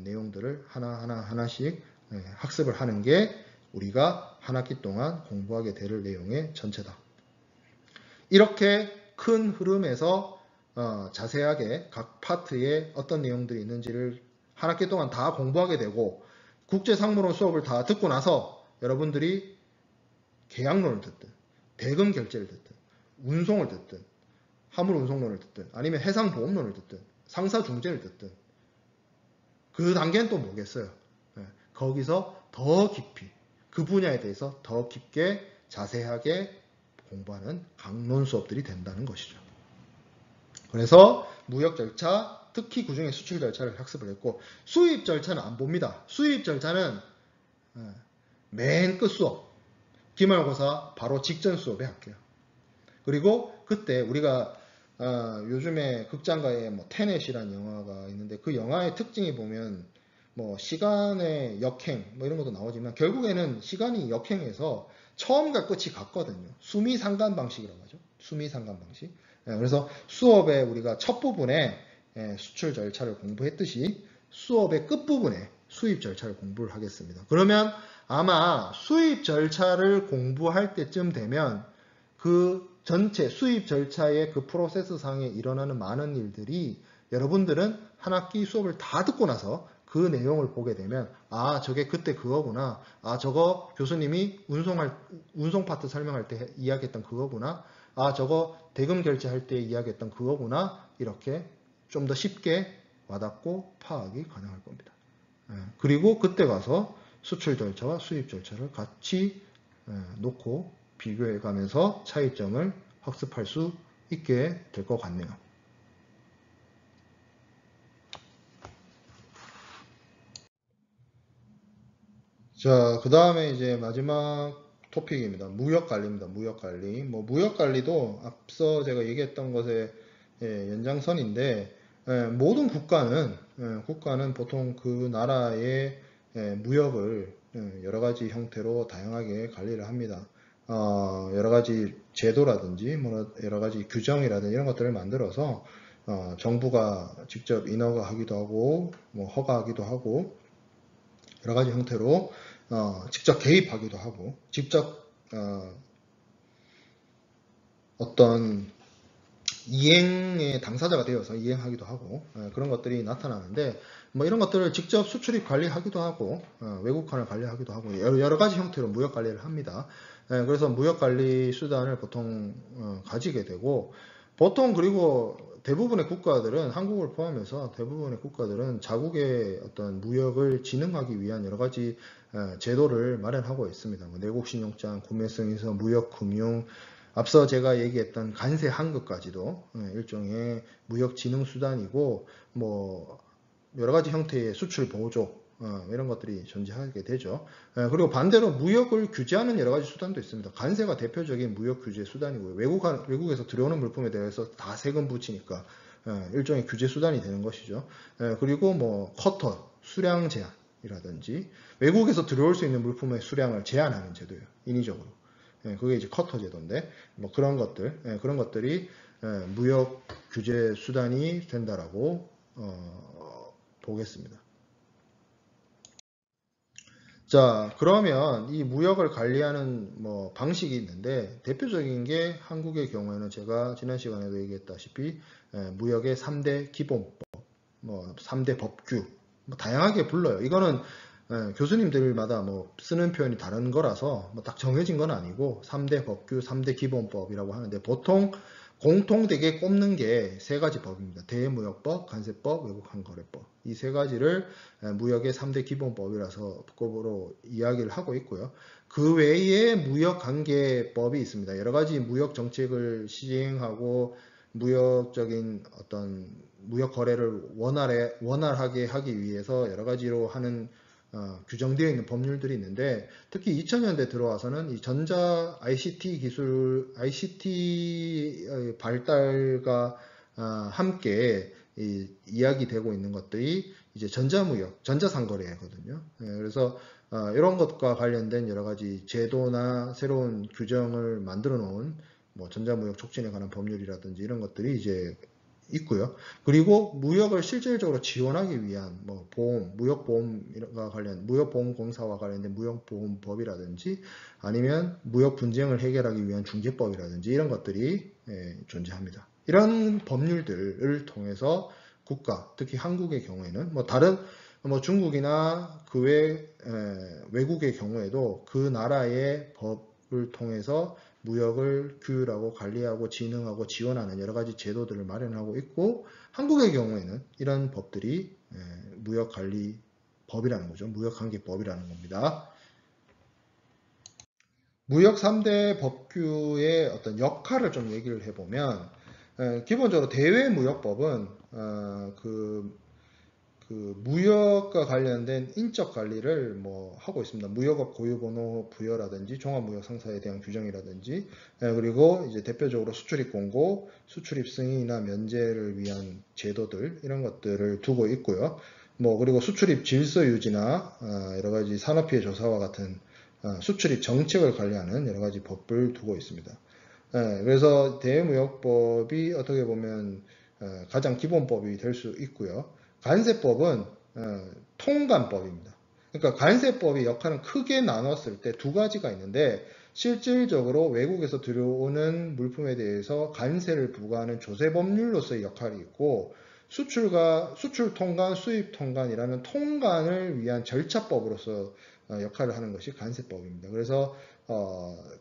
내용들을 하나씩 학습을 하는 게 우리가 한 학기 동안 공부하게 될 내용의 전체다. 이렇게 큰 흐름에서 자세하게 각 파트에 어떤 내용들이 있는지를 한 학기 동안 다 공부하게 되고 국제상무론 수업을 다 듣고 나서 여러분들이 계약론을 듣든 대금 결제를 듣든 운송을 듣든 화물운송론을 듣든 아니면 해상보험론을 듣든 상사중재를 듣든 그 단계는 또 뭐겠어요? 거기서 더 깊이 그 분야에 대해서 더 깊게 자세하게 공부하는 강론 수업들이 된다는 것이죠. 그래서 무역 절차, 특히 그중에 수출 절차를 학습을 했고 수입 절차는 안 봅니다. 수입 절차는 맨 끝 수업, 기말고사 바로 직전 수업에 할게요. 그리고 그때 우리가 요즘에 극장가에 뭐 테넷이라는 영화가 있는데 그 영화의 특징이 보면 뭐 시간의 역행 뭐 이런 것도 나오지만 결국에는 시간이 역행해서 처음과 끝이 같거든요. 수미상관 방식이라고 하죠. 수미상관 방식. 그래서 수업에 우리가 첫 부분에 수출 절차를 공부했듯이 수업의 끝부분에 수입 절차를 공부를 하겠습니다. 그러면 아마 수입 절차를 공부할 때쯤 되면 그 전체 수입 절차의 그 프로세스 상에 일어나는 많은 일들이 여러분들은 한 학기 수업을 다 듣고 나서 그 내용을 보게 되면 아 저게 그때 그거구나. 아 저거 교수님이 운송 파트 설명할 때 이야기했던 그거구나. 아 저거 대금 결제할 때 이야기했던 그거구나. 이렇게 좀 더 쉽게 와닿고 파악이 가능할 겁니다. 그리고 그때 가서 수출 절차와 수입 절차를 같이 놓고 비교해 가면서 차이점을 학습할 수 있게 될 것 같네요. 자, 그 다음에 이제 마지막 토픽입니다. 무역관리입니다. 무역관리. 뭐, 무역관리도 앞서 제가 얘기했던 것의 연장선인데, 모든 국가는 보통 그 나라의 무역을 여러 가지 형태로 다양하게 관리를 합니다. 여러 가지 제도라든지, 뭐, 여러 가지 규정이라든지 이런 것들을 만들어서, 정부가 직접 인허가하기도 하고, 뭐, 허가하기도 하고, 여러 가지 형태로 직접 개입하기도 하고 직접 어떤 이행의 당사자가 되어서 이행하기도 하고 그런 것들이 나타나는데 뭐 이런 것들을 직접 수출입 관리하기도 하고 외국환을 관리하기도 하고 여러 가지 형태로 무역 관리를 합니다. 그래서 무역 관리 수단을 보통 가지게 되고 보통 그리고 대부분의 국가들은 한국을 포함해서 대부분의 국가들은 자국의 어떤 무역을 진흥하기 위한 여러 가지 제도를 마련하고 있습니다. 뭐 내국 신용장, 구매성에서 무역 금융, 앞서 제가 얘기했던 관세 환급까지도 일종의 무역 진흥 수단이고 뭐 여러 가지 형태의 수출 보조 이런 것들이 존재하게 되죠. 그리고 반대로 무역을 규제하는 여러 가지 수단도 있습니다. 관세가 대표적인 무역 규제 수단이고요. 외국에서 들어오는 물품에 대해서 다 세금 붙이니까 일종의 규제 수단이 되는 것이죠. 그리고 뭐 커터, 수량 제한이라든지 외국에서 들어올 수 있는 물품의 수량을 제한하는 제도예요. 인위적으로. 그게 이제 커터 제도인데 뭐 그런 것들이 무역 규제 수단이 된다라고 보겠습니다. 자, 그러면 이 무역을 관리하는 뭐 방식이 있는데 대표적인 게 한국의 경우에는 제가 지난 시간에도 얘기했다시피 무역의 3대 기본법, 뭐 3대 법규, 뭐 다양하게 불러요. 이거는 교수님들마다 뭐 쓰는 표현이 다른 거라서 뭐 딱 정해진 건 아니고 3대 법규, 3대 기본법이라고 하는데 보통 공통되게 꼽는 게 세 가지 법입니다. 대무역법, 관세법, 외국환거래법. 이 세 가지를 무역의 3대 기본법이라서 법으로 이야기를 하고 있고요. 그 외에 무역관계법이 있습니다. 여러 가지 무역 정책을 시행하고 무역적인 어떤 무역 거래를 원활하게 하기 위해서 여러 가지로 하는 규정되어 있는 법률들이 있는데 특히 2000년대 들어와서는 이 전자 ICT 기술, ICT 발달과 함께 이야기되고 있는 것들이 이제 전자무역, 전자상거래거든요. 그래서 이런 것과 관련된 여러 가지 제도나 새로운 규정을 만들어 놓은 뭐 전자무역 촉진에 관한 법률이라든지 이런 것들이 이제 있고요. 그리고 무역을 실질적으로 지원하기 위한 뭐 보험, 무역보험공사와 관련된 무역보험법이라든지 아니면 무역 분쟁을 해결하기 위한 중재법이라든지 이런 것들이 존재합니다. 이런 법률들을 통해서 국가, 특히 한국의 경우에는 뭐 다른 뭐 중국이나 그 외국의 경우에도 그 나라의 법을 통해서 무역을 규율하고 관리하고 진흥하고 지원하는 여러 가지 제도들을 마련하고 있고 한국의 경우에는 이런 법들이 무역관리법이라는 거죠. 무역관계법이라는 겁니다. 무역 3대 법규의 어떤 역할을 좀 얘기를 해보면 기본적으로 대외무역법은 그 무역과 관련된 인적 관리를 뭐 하고 있습니다. 무역업 고유번호 부여라든지 종합무역 상사에 대한 규정이라든지 그리고 이제 대표적으로 수출입 공고, 수출입 승인이나 면제를 위한 제도들 이런 것들을 두고 있고요. 뭐 그리고 수출입 질서 유지나 여러 가지 산업피해 조사와 같은 수출입 정책을 관리하는 여러 가지 법을 두고 있습니다. 그래서 대외무역법이 어떻게 보면 가장 기본법이 될 수 있고요. 관세법은 통관법입니다. 그러니까 관세법의 역할은 크게 나눴을 때 두 가지가 있는데 실질적으로 외국에서 들어오는 물품에 대해서 관세를 부과하는 조세법률로서의 역할이 있고 수출 통관, 수입 통관이라는 통관을 위한 절차법으로서 역할을 하는 것이 관세법입니다. 그래서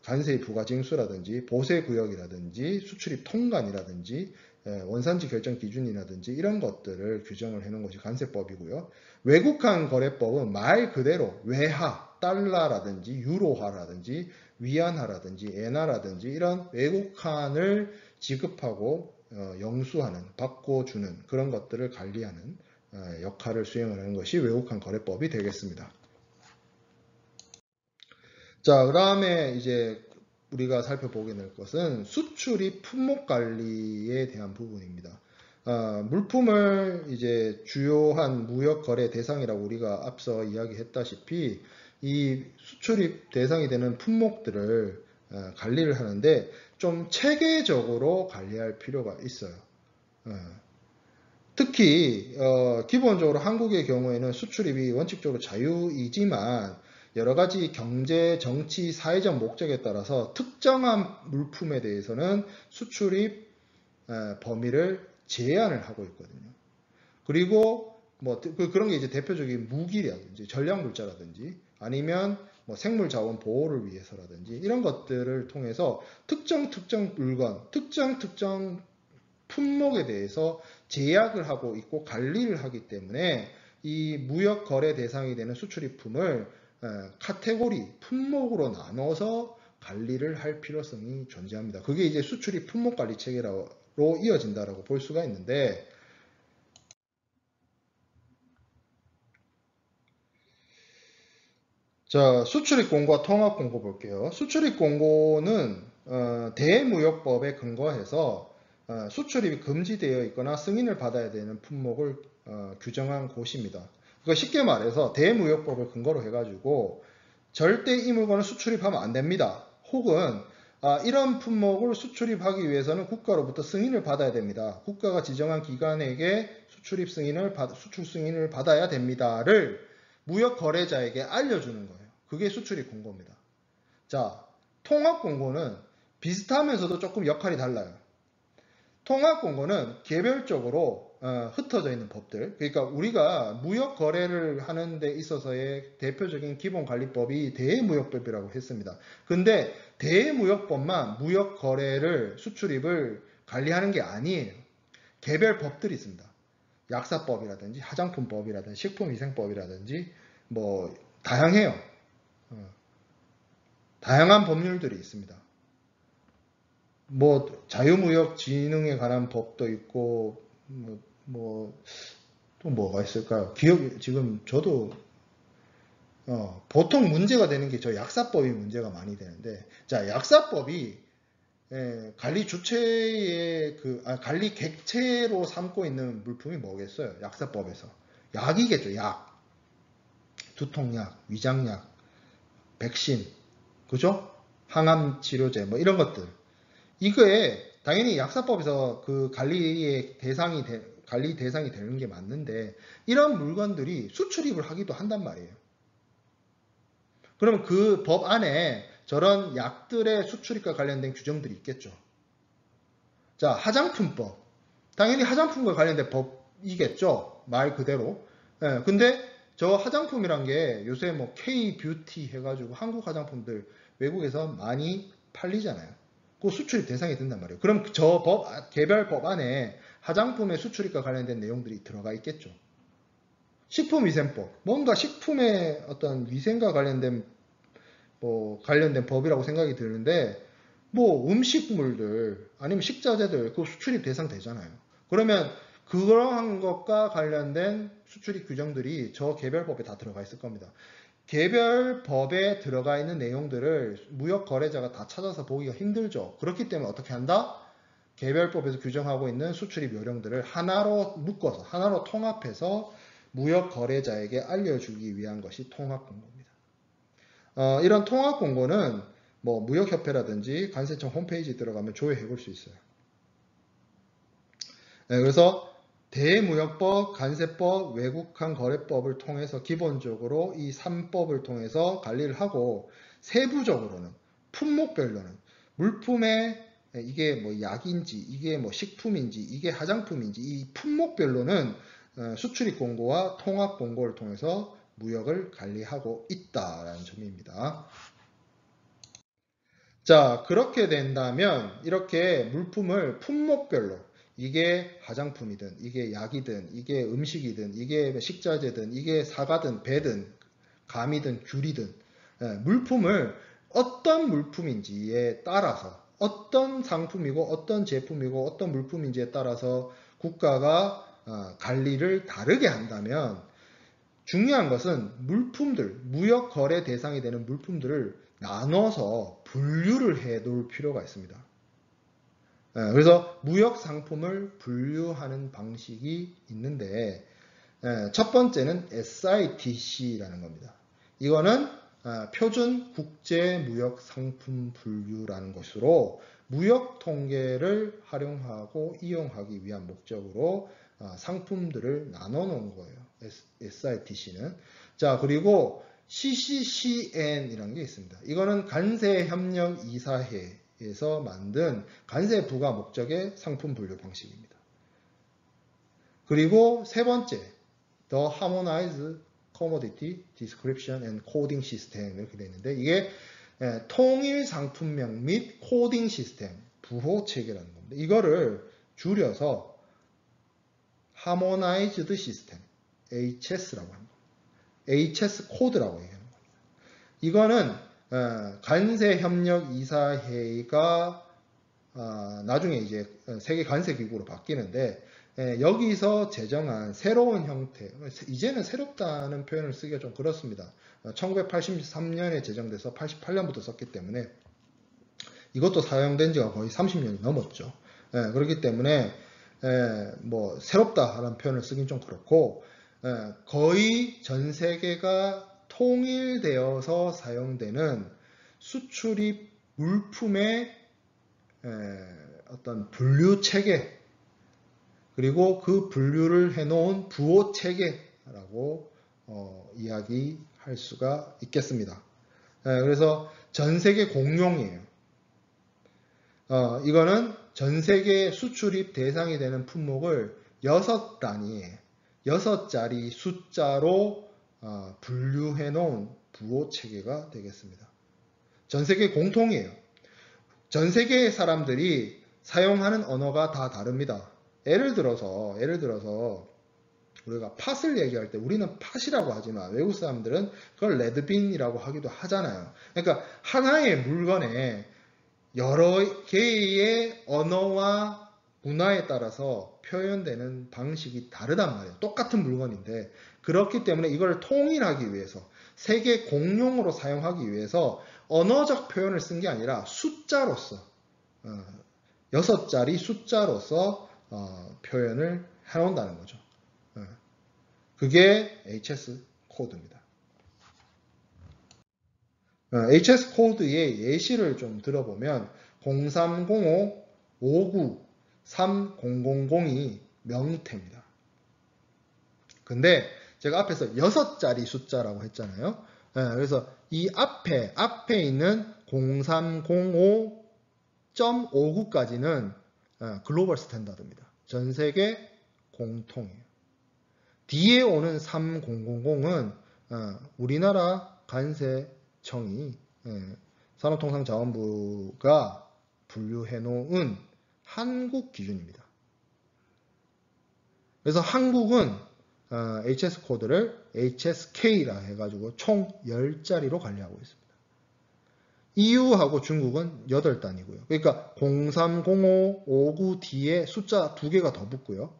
관세의 부과 징수라든지 보세구역이라든지 수출입 통관이라든지 원산지 결정 기준이라든지 이런 것들을 규정을 해놓은 것이 관세법이고요. 외국환 거래법은 말 그대로 외화, 달러라든지 유로화라든지 위안화라든지 엔화라든지 이런 외국환을 지급하고 영수하는, 받고 주는 그런 것들을 관리하는 역할을 수행을 하는 것이 외국환 거래법이 되겠습니다. 자, 그 다음에 이제 우리가 살펴보게 될 것은 수출입 품목 관리에 대한 부분입니다. 물품을 이제 주요한 무역 거래 대상이라고 우리가 앞서 이야기했다시피 이 수출입 대상이 되는 품목들을 관리를 하는데 좀 체계적으로 관리할 필요가 있어요. 특히 기본적으로 한국의 경우에는 수출입이 원칙적으로 자유이지만 여러 가지 경제, 정치, 사회적 목적에 따라서 특정한 물품에 대해서는 수출입 범위를 제한을 하고 있거든요. 그리고 뭐 그런 게 이제 대표적인 무기라든지 전략물자라든지 아니면 뭐 생물자원 보호를 위해서라든지 이런 것들을 통해서 특정 물건, 특정 품목에 대해서 제약을 하고 있고 관리를 하기 때문에 이 무역 거래 대상이 되는 수출입품을 카테고리, 품목으로 나눠서 관리를 할 필요성이 존재합니다. 그게 이제 수출입 품목 관리 체계로 이어진다라고 볼 수가 있는데, 자, 수출입 공고와 통합 공고 볼게요. 수출입 공고는 대무역법에 근거해서 수출입이 금지되어 있거나 승인을 받아야 되는 품목을 규정한 곳입니다. 그러니까 쉽게 말해서 대무역법을 근거로 해가지고 절대 이 물건을 수출입하면 안 됩니다. 혹은 이런 품목을 수출입하기 위해서는 국가로부터 승인을 받아야 됩니다. 국가가 지정한 기관에게 수출 승인을 받아야 됩니다를 무역 거래자에게 알려주는 거예요. 그게 수출입 공고입니다. 자, 통합 공고는 비슷하면서도 조금 역할이 달라요. 통합 공고는 개별적으로 흩어져 있는 법들, 그러니까 우리가 무역 거래를 하는 데 있어서의 대표적인 기본 관리법이 대무역법이라고 했습니다. 근데 대무역법만 무역 거래를 수출입을 관리하는 게 아니에요. 개별 법들이 있습니다. 약사법이라든지 화장품법이라든지 식품위생법이라든지 뭐 다양해요. 다양한 법률들이 있습니다. 뭐 자유무역진흥에 관한 법도 있고 또 뭐가 있을까요? 지금 저도 보통 문제가 되는 게 저 약사법이 문제가 많이 되는데, 자, 약사법이 관리 주체의 관리 객체로 삼고 있는 물품이 뭐겠어요? 약사법에서 약이겠죠. 약, 두통약, 위장약, 백신, 그죠? 항암 치료제 뭐 이런 것들. 이거에 당연히 약사법에서 그 관리 대상이 되는 게 맞는데, 이런 물건들이 수출입을 하기도 한단 말이에요. 그러면 그 법 안에 저런 약들의 수출입과 관련된 규정들이 있겠죠. 자, 화장품법. 당연히 화장품과 관련된 법이겠죠. 말 그대로. 근데 저 화장품이란 게 요새 뭐 K-뷰티 해가지고 한국 화장품들 외국에서 많이 팔리잖아요. 그 수출입 대상이 된단 말이에요. 그럼 저 개별 법 안에 화장품의 수출입과 관련된 내용들이 들어가 있겠죠. 식품위생법. 뭔가 식품의 어떤 위생과 관련된 법이라고 생각이 드는데, 뭐 음식물들 아니면 식자재들 그 수출입 대상 되잖아요. 그러면 그러한 것과 관련된 수출입 규정들이 저 개별법에 다 들어가 있을 겁니다. 개별법에 들어가 있는 내용들을 무역 거래자가 다 찾아서 보기가 힘들죠. 그렇기 때문에 어떻게 한다? 개별법에서 규정하고 있는 수출입 요령들을 하나로 묶어서, 하나로 통합해서 무역 거래자에게 알려주기 위한 것이 통합공고입니다. 이런 통합공고는 뭐 무역협회라든지 관세청 홈페이지에 들어가면 조회해 볼 수 있어요. 그래서 대무역법, 관세법, 외국한 거래법을 통해서 기본적으로 이 3법을 통해서 관리를 하고, 세부적으로는 품목별로는 물품의 이게 뭐 약인지 이게 뭐 식품인지 이게 화장품인지 이 품목별로는 수출입 공고와 통합 공고를 통해서 무역을 관리하고 있다라는 점입니다. 자, 그렇게 된다면 이렇게 물품을 품목별로, 이게 화장품이든 이게 약이든 이게 음식이든 이게 식자재든 이게 사과든 배든 감이든 귤이든 물품을 어떤 물품인지에 따라서, 어떤 상품이고 어떤 제품이고 어떤 물품인지에 따라서 국가가 관리를 다르게 한다면, 중요한 것은 물품들, 무역 거래 대상이 되는 물품들을 나눠서 분류를 해 놓을 필요가 있습니다. 그래서 무역 상품을 분류하는 방식이 있는데, 첫 번째는 SITC라는 겁니다. 이거는 표준 국제 무역 상품 분류라는 것으로 무역 통계를 활용하고 이용하기 위한 목적으로 상품들을 나눠 놓은 거예요. SITC는. 자, 그리고 CCCN이라는 게 있습니다. 이거는 관세협력이사회에서 만든 관세 부과 목적의 상품 분류 방식입니다. 그리고 세 번째, The Harmonized Commodity Description and Coding System 이렇게 되어 있는데, 이게 통일 상품명 및 코딩 시스템, 부호 체계라는 겁니다. 이거를 줄여서 Harmonized System, HS라고 합니다. HS 코드라고 얘기합니다. 이거는 간세협력이사회의가 나중에 이제 세계 간세기구로 바뀌는데 여기서 제정한 새로운 형태, 이제는 새롭다는 표현을 쓰기가 좀 그렇습니다. 1983년에 제정돼서 88년부터 썼기 때문에 이것도 사용된 지가 거의 30년이 넘었죠. 그렇기 때문에 뭐 새롭다라는 표현을 쓰긴 좀 그렇고 거의 전 세계가 통일되어서 사용되는 수출입 물품의 어떤 분류 체계 그리고 그 분류를 해놓은 부호 체계라고 이야기할 수가 있겠습니다. 그래서 전 세계 공용이에요. 이거는 전 세계 수출입 대상이 되는 품목을 6단위에 6자리 숫자로 분류해 놓은 부호 체계가 되겠습니다. 전 세계 공통이에요. 전 세계의 사람들이 사용하는 언어가 다 다릅니다. 예를 들어서 우리가 팥을 얘기할 때 우리는 팥이라고 하지만 외국 사람들은 그걸 레드빈이라고 하기도 하잖아요. 그러니까 하나의 물건에 여러 개의 언어와 문화에 따라서 표현되는 방식이 다르단 말이에요. 똑같은 물건인데 그렇기 때문에 이걸 통일하기 위해서 세계 공용으로 사용하기 위해서 언어적 표현을 쓴 게 아니라 숫자로서 6자리 숫자로서 표현을 해놓는다는 거죠. 그게 HS 코드입니다. HS 코드의 예시를 좀 들어보면 0305-59-3000이 명태입니다. 근데 제가 앞에서 6자리 숫자라고 했잖아요. 그래서 이 앞에 있는 0305.59까지는 글로벌 스탠다드입니다. 전 세계 공통이에요. 뒤에 오는 3000은 우리나라 간세청이 산업통상자원부가 분류해 놓은 한국 기준입니다. 그래서 한국은 HS 코드를 HSK라 해가지고 총 10자리로 관리하고 있습니다. EU하고 중국은 8단이고요. 그러니까 0305, 59 뒤에 숫자 2개가 더 붙고요.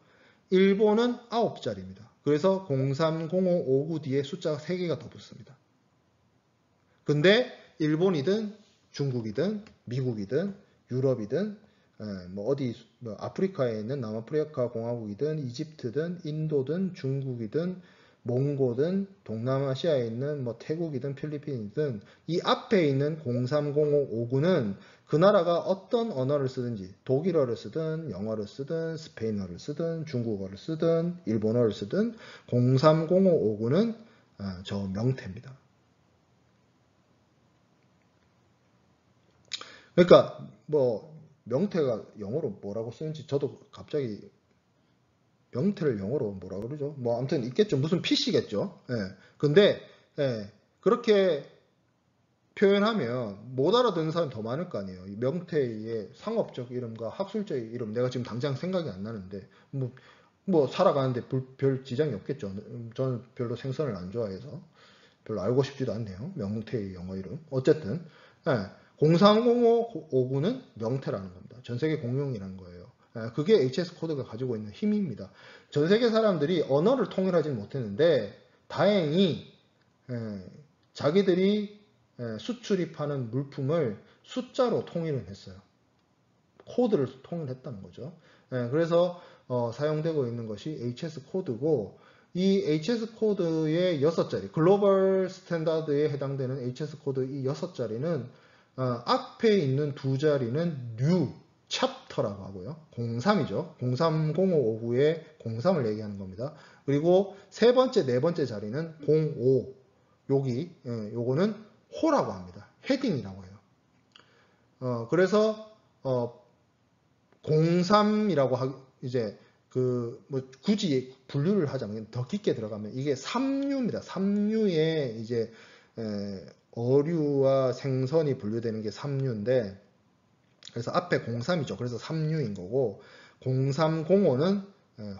일본은 9자리입니다. 그래서 0305, 59 뒤에 숫자가 3개가 더 붙습니다. 근데 일본이든 중국이든 미국이든 유럽이든 뭐 아프리카에 있는 남아프리카 공화국이든 이집트든 인도든 중국이든 몽고든 동남아시아에 있는 뭐 태국이든 필리핀이든 이 앞에 있는 0305, 59는 그 나라가 어떤 언어를 쓰든지 독일어를 쓰든 영어를 쓰든 스페인어를 쓰든 중국어를 쓰든 일본어를 쓰든 0305, 59는 저 명태입니다. 그러니까 뭐 명태가 영어로 뭐라고 쓰는지 저도 갑자기 명태를 영어로 뭐라 그러죠? 뭐 아무튼 있겠죠. 무슨 PC겠죠. 근데 그렇게 표현하면 못 알아듣는 사람이 더 많을 거 아니에요. 이 명태의 상업적 이름과 학술적 이름 내가 지금 당장 생각이 안 나는데 뭐 살아가는데 별 지장이 없겠죠. 저는 별로 생선을 안 좋아해서 별로 알고 싶지도 않네요. 명태의 영어 이름. 어쨌든 0305, 59는 명태라는 겁니다. 전 세계 공용이라는 거예요. 그게 HS 코드가 가지고 있는 힘입니다. 전 세계 사람들이 언어를 통일하지는 못했는데 다행히 자기들이 수출입하는 물품을 숫자로 통일을 했어요. 코드를 통일했다는 거죠. 그래서 사용되고 있는 것이 HS 코드고 이 HS 코드의 6자리, 글로벌 스탠다드에 해당되는 HS 코드 이 6자리는 앞에 있는 2자리는 new 챕터라고 하고요. 03이죠. 030559의 03을 얘기하는 겁니다. 그리고 세 번째, 네 번째 자리는 05. 요거는 호라고 합니다. 헤딩이라고 해요. 그래서 03이라고 이제 뭐 굳이 분류를 하자면 더 깊게 들어가면 이게 삼류입니다. 삼류에 이제 어류와 생선이 분류되는 게 삼류인데 그래서 앞에 03이죠. 그래서 삼류인 거고 0305는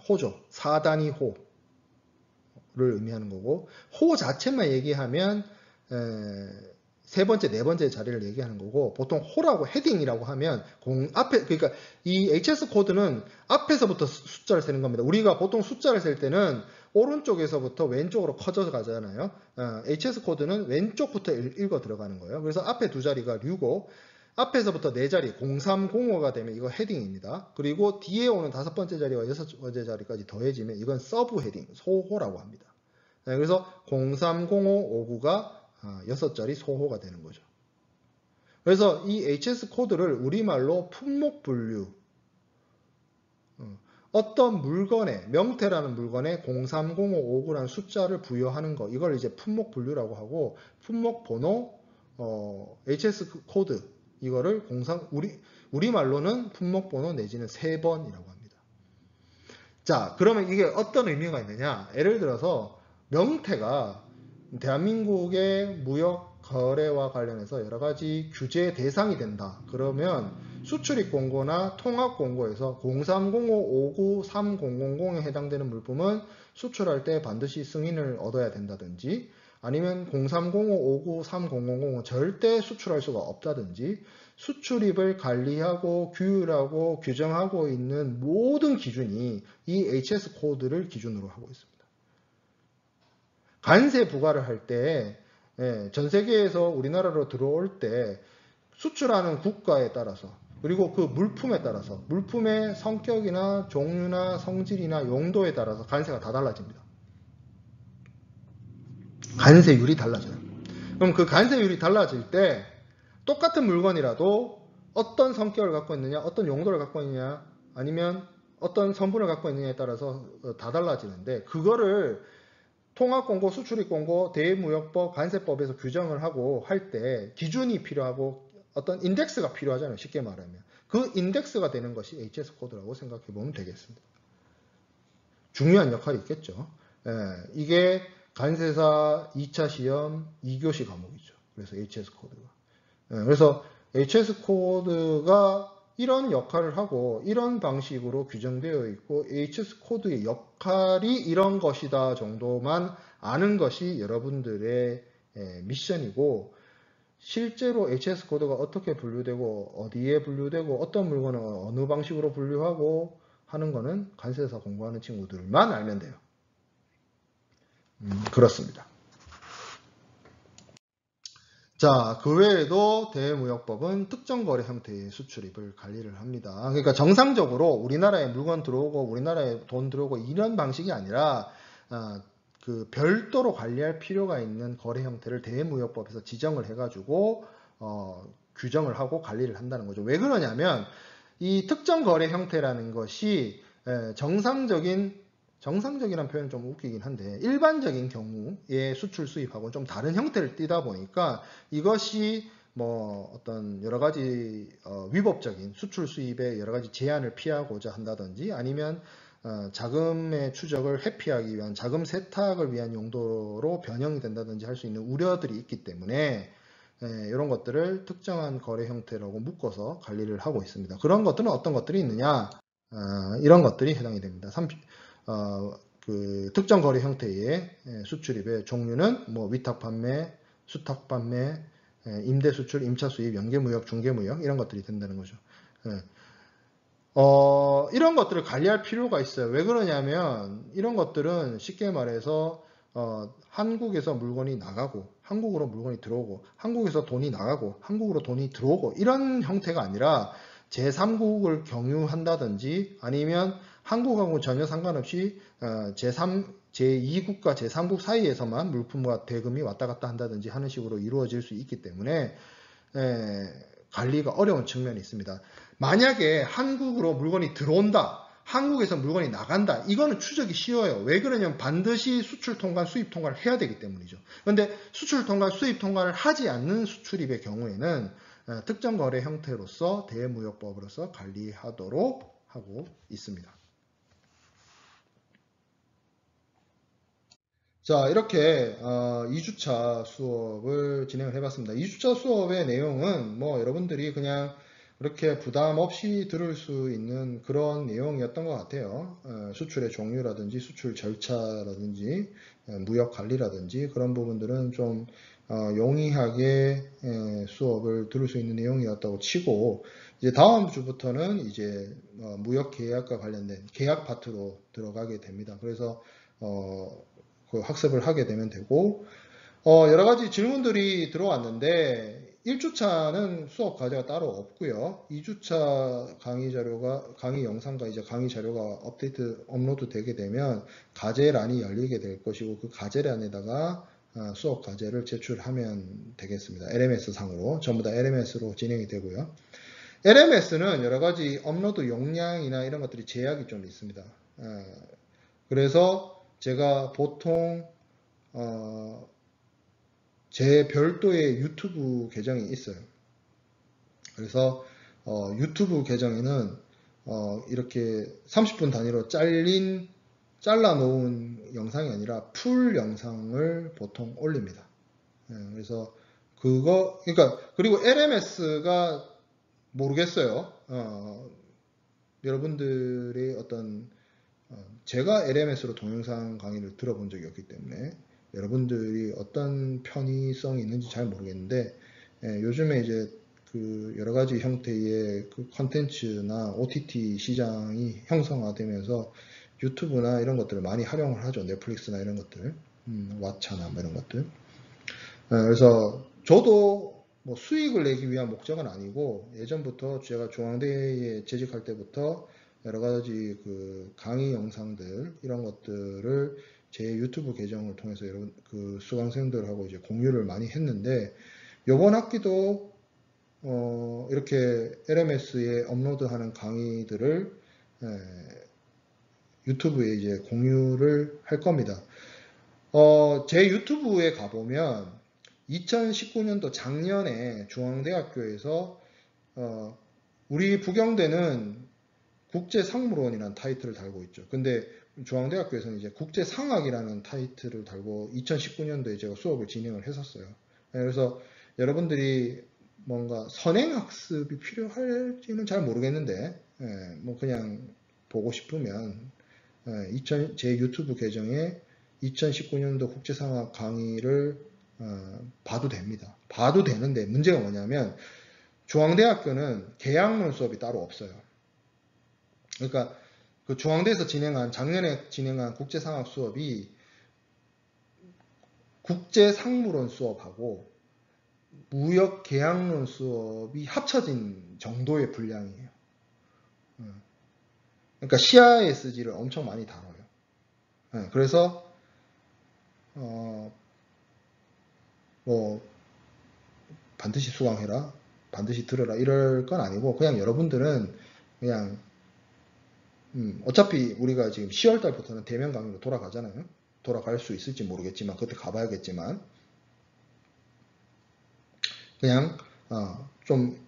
호죠. 4단위 호를 의미하는 거고, 호 자체만 얘기하면 세 번째, 네 번째 자리를 얘기하는 거고, 보통 호라고 헤딩이라고 하면 앞에, 그러니까 이 HS 코드는 앞에서부터 숫자를 세는 겁니다. 우리가 보통 숫자를 셀 때는 오른쪽에서부터 왼쪽으로 커져 가잖아요. HS 코드는 왼쪽부터 읽어 들어가는 거예요. 그래서 앞에 두 자리가 류고, 앞에서부터 네 자리 0305가 되면 이거 헤딩입니다. 그리고 뒤에 오는 다섯 번째 자리와 여섯 번째 자리까지 더해지면 이건 서브 헤딩, 소호라고 합니다. 그래서 030559가 6자리 소호가 되는 거죠. 그래서 이 HS 코드를 우리말로 품목 분류, 어떤 물건에, 명태라는 물건에 030559라는 숫자를 부여하는 거, 이걸 이제 품목 분류라고 하고, 품목 번호, HS 코드, 이거를 우리말로는 품목 번호 내지는 세번이라고 합니다. 자, 그러면 이게 어떤 의미가 있느냐? 예를 들어서 명태가 대한민국의 무역 거래와 관련해서 여러 가지 규제 대상이 된다. 그러면 수출입 공고나 통합 공고에서 0305593000에 해당되는 물품은 수출할 때 반드시 승인을 얻어야 된다든지, 아니면 0305593000은 절대 수출할 수가 없다든지, 수출입을 관리하고 규율하고 규정하고 있는 모든 기준이 이 HS 코드를 기준으로 하고 있습니다. 관세 부과를 할 때 전 세계에서 우리나라로 들어올 때 수출하는 국가에 따라서, 그리고 그 물품에 따라서, 물품의 성격이나 종류나 성질이나 용도에 따라서 관세가 다 달라집니다. 관세율이 달라져요. 그럼 그 관세율이 달라질 때 똑같은 물건이라도 어떤 성격을 갖고 있느냐, 어떤 용도를 갖고 있느냐, 아니면 어떤 성분을 갖고 있느냐에 따라서 다 달라지는데, 그거를 통합공고, 수출입공고, 대무역법, 관세법에서 규정을 하고 할 때 기준이 필요하고 어떤 인덱스가 필요하잖아요. 쉽게 말하면. 그 인덱스가 되는 것이 HS 코드라고 생각해 보면 되겠습니다. 중요한 역할이 있겠죠. 이게 관세사 2차 시험 2교시 과목이죠. 그래서 HS 코드가. 그래서 HS 코드가 이런 역할을 하고 이런 방식으로 규정되어 있고, HS 코드의 역할이 이런 것이다 정도만 아는 것이 여러분들의 미션이고, 실제로 HS 코드가 어떻게 분류되고 어디에 분류되고 어떤 물건을 어느 방식으로 분류하고 하는 거는 관세사 공부하는 친구들만 알면 돼요. 그렇습니다. 자, 그 외에도 대무역법은 특정 거래 형태의 수출입을 관리를 합니다. 그러니까 정상적으로 우리나라에 물건 들어오고 우리나라에 돈 들어오고 이런 방식이 아니라 그 별도로 관리할 필요가 있는 거래 형태를 대무역법에서 지정을 해가지고 규정을 하고 관리를 한다는 거죠. 왜 그러냐면 이 특정 거래 형태라는 것이 정상적이란 표현은 좀 웃기긴 한데, 일반적인 경우의 수출 수입하고는 좀 다른 형태를 띠다 보니까 이것이 뭐 어떤 여러 가지 위법적인 수출 수입의 여러 가지 제한을 피하고자 한다든지, 아니면 자금의 추적을 회피하기 위한 자금 세탁을 위한 용도로 변형이 된다든지 할 수 있는 우려들이 있기 때문에 이런 것들을 특정한 거래 형태라고 묶어서 관리를 하고 있습니다. 그런 것들은 어떤 것들이 있느냐? 이런 것들이 해당이 됩니다. 그 특정 거래 형태의 수출입의 종류는 뭐 위탁 판매, 수탁 판매, 임대 수출, 임차 수입, 연계무역, 중개무역, 이런 것들이 된다는 거죠. 이런 것들을 관리할 필요가 있어요. 왜 그러냐면 이런 것들은 쉽게 말해서 한국에서 물건이 나가고 한국으로 물건이 들어오고, 한국에서 돈이 나가고 한국으로 돈이 들어오고, 이런 형태가 아니라 제3국을 경유한다든지, 아니면 한국하고 전혀 상관없이 제2국과 제3국 사이에서만 물품과 대금이 왔다 갔다 한다든지 하는 식으로 이루어질 수 있기 때문에 관리가 어려운 측면이 있습니다. 만약에 한국으로 물건이 들어온다, 한국에서 물건이 나간다, 이거는 추적이 쉬워요. 왜 그러냐면 반드시 수출 통관, 수입 통관을 해야 되기 때문이죠. 그런데 수출 통관, 수입 통관을 하지 않는 수출입의 경우에는 특정 거래 형태로서 대무역법으로서 관리하도록 하고 있습니다. 자, 이렇게 2주차 수업을 진행을 해봤습니다. 2주차 수업의 내용은 뭐 여러분들이 그냥 그렇게 부담 없이 들을 수 있는 그런 내용이었던 것 같아요. 수출의 종류라든지 수출 절차라든지 무역 관리라든지 그런 부분들은 좀 용이하게 수업을 들을 수 있는 내용이었다고 치고 이제 다음 주부터는 이제 무역 계약과 관련된 계약 파트로 들어가게 됩니다. 그래서 그 학습을 하게 되면 되고 여러 가지 질문들이 들어왔는데 1주차는 수업 과제가 따로 없고요. 2주차 강의 영상과 이제 강의 자료가 업로드 되게 되면 과제란이 열리게 될 것이고 그 과제란에다가 수업 과제를 제출하면 되겠습니다. LMS 상으로 전부 다 LMS로 진행이 되고요. LMS는 여러 가지 업로드 용량이나 이런 것들이 제약이 좀 있습니다. 그래서 제가 보통 제 별도의 유튜브 계정이 있어요. 그래서 유튜브 계정에는 이렇게 30분 단위로 잘라 놓은 영상이 아니라 풀 영상을 보통 올립니다. 그래서 그러니까 그리고 LMS가 모르겠어요. 여러분들의 어떤 제가 LMS로 동영상 강의를 들어본 적이 없기 때문에 여러분들이 어떤 편의성이 있는지 잘 모르겠는데 요즘에 이제 그 여러 가지 형태의 그 컨텐츠나 OTT 시장이 형성화되면서 유튜브나 이런 것들을 많이 활용을 하죠. 넷플릭스나 이런 것들, 왓챠나 뭐 이런 것들. 그래서 저도 뭐 수익을 내기 위한 목적은 아니고 예전부터 제가 중앙대에 재직할 때부터 여러 가지 그 강의 영상들 이런 것들을 제 유튜브 계정을 통해서 여러분 그 수강생들하고 이제 공유를 많이 했는데 이번 학기도 이렇게 LMS에 업로드하는 강의들을 유튜브에 이제 공유를 할 겁니다. 제 유튜브에 가보면 2019년도 작년에 중앙대학교에서 우리 부경대는 국제상무론이라는 타이틀을 달고 있죠. 근데 중앙대학교에서는 이제 국제상학이라는 타이틀을 달고 2019년도에 제가 수업을 진행을 했었어요. 그래서 여러분들이 뭔가 선행학습이 필요할지는 잘 모르겠는데 뭐 그냥 보고 싶으면 제 유튜브 계정에 2019년도 국제상학 강의를 봐도 됩니다. 봐도 되는데 문제가 뭐냐면 중앙대학교는 계약론 수업이 따로 없어요. 그러니까 그 중앙대에서 작년에 진행한 국제상학 수업이 국제상무론 수업하고 무역 계약론 수업이 합쳐진 정도의 분량이에요. 그러니까 CISG를 엄청 많이 다뤄요. 그래서 뭐 반드시 수강해라, 반드시 들어라 이럴 건 아니고 그냥 여러분들은 그냥 어차피 우리가 지금 10월 달부터는 대면 강의로 돌아가잖아요. 돌아갈 수 있을지 모르겠지만 그때 가봐야겠지만 그냥 좀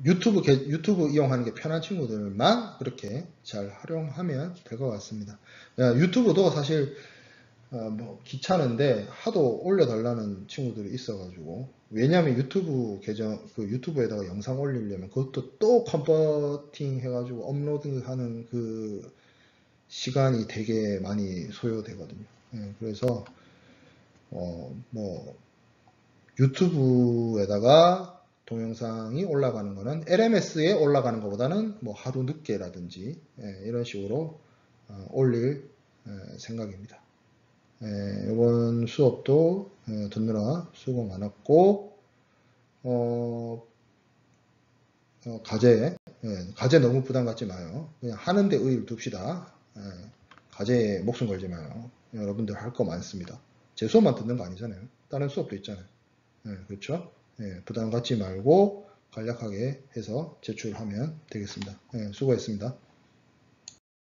유튜브 이용하는 게 편한 친구들만 그렇게 잘 활용하면 될 것 같습니다. 유튜브도 사실 뭐 귀찮은데 하도 올려달라는 친구들이 있어가지고 왜냐하면 유튜브 계정 그 유튜브에다가 영상 올리려면 그것도 또 컨버팅 해가지고 업로드하는 그 시간이 되게 많이 소요되거든요. 그래서 뭐 유튜브에다가 동영상이 올라가는 거는 LMS에 올라가는 것보다는 뭐 하루 늦게라든지 이런 식으로 올릴 생각입니다. 이번 수업도 듣느라 수고 많았고 과제 너무 부담 갖지 마요. 그냥 하는데 의의를 둡시다. 과제에 목숨 걸지 마요. 여러분들 할 거 많습니다. 제 수업만 듣는 거 아니잖아요. 다른 수업도 있잖아요. 그렇죠? 부담 갖지 말고 간략하게 해서 제출하면 되겠습니다. 수고했습니다.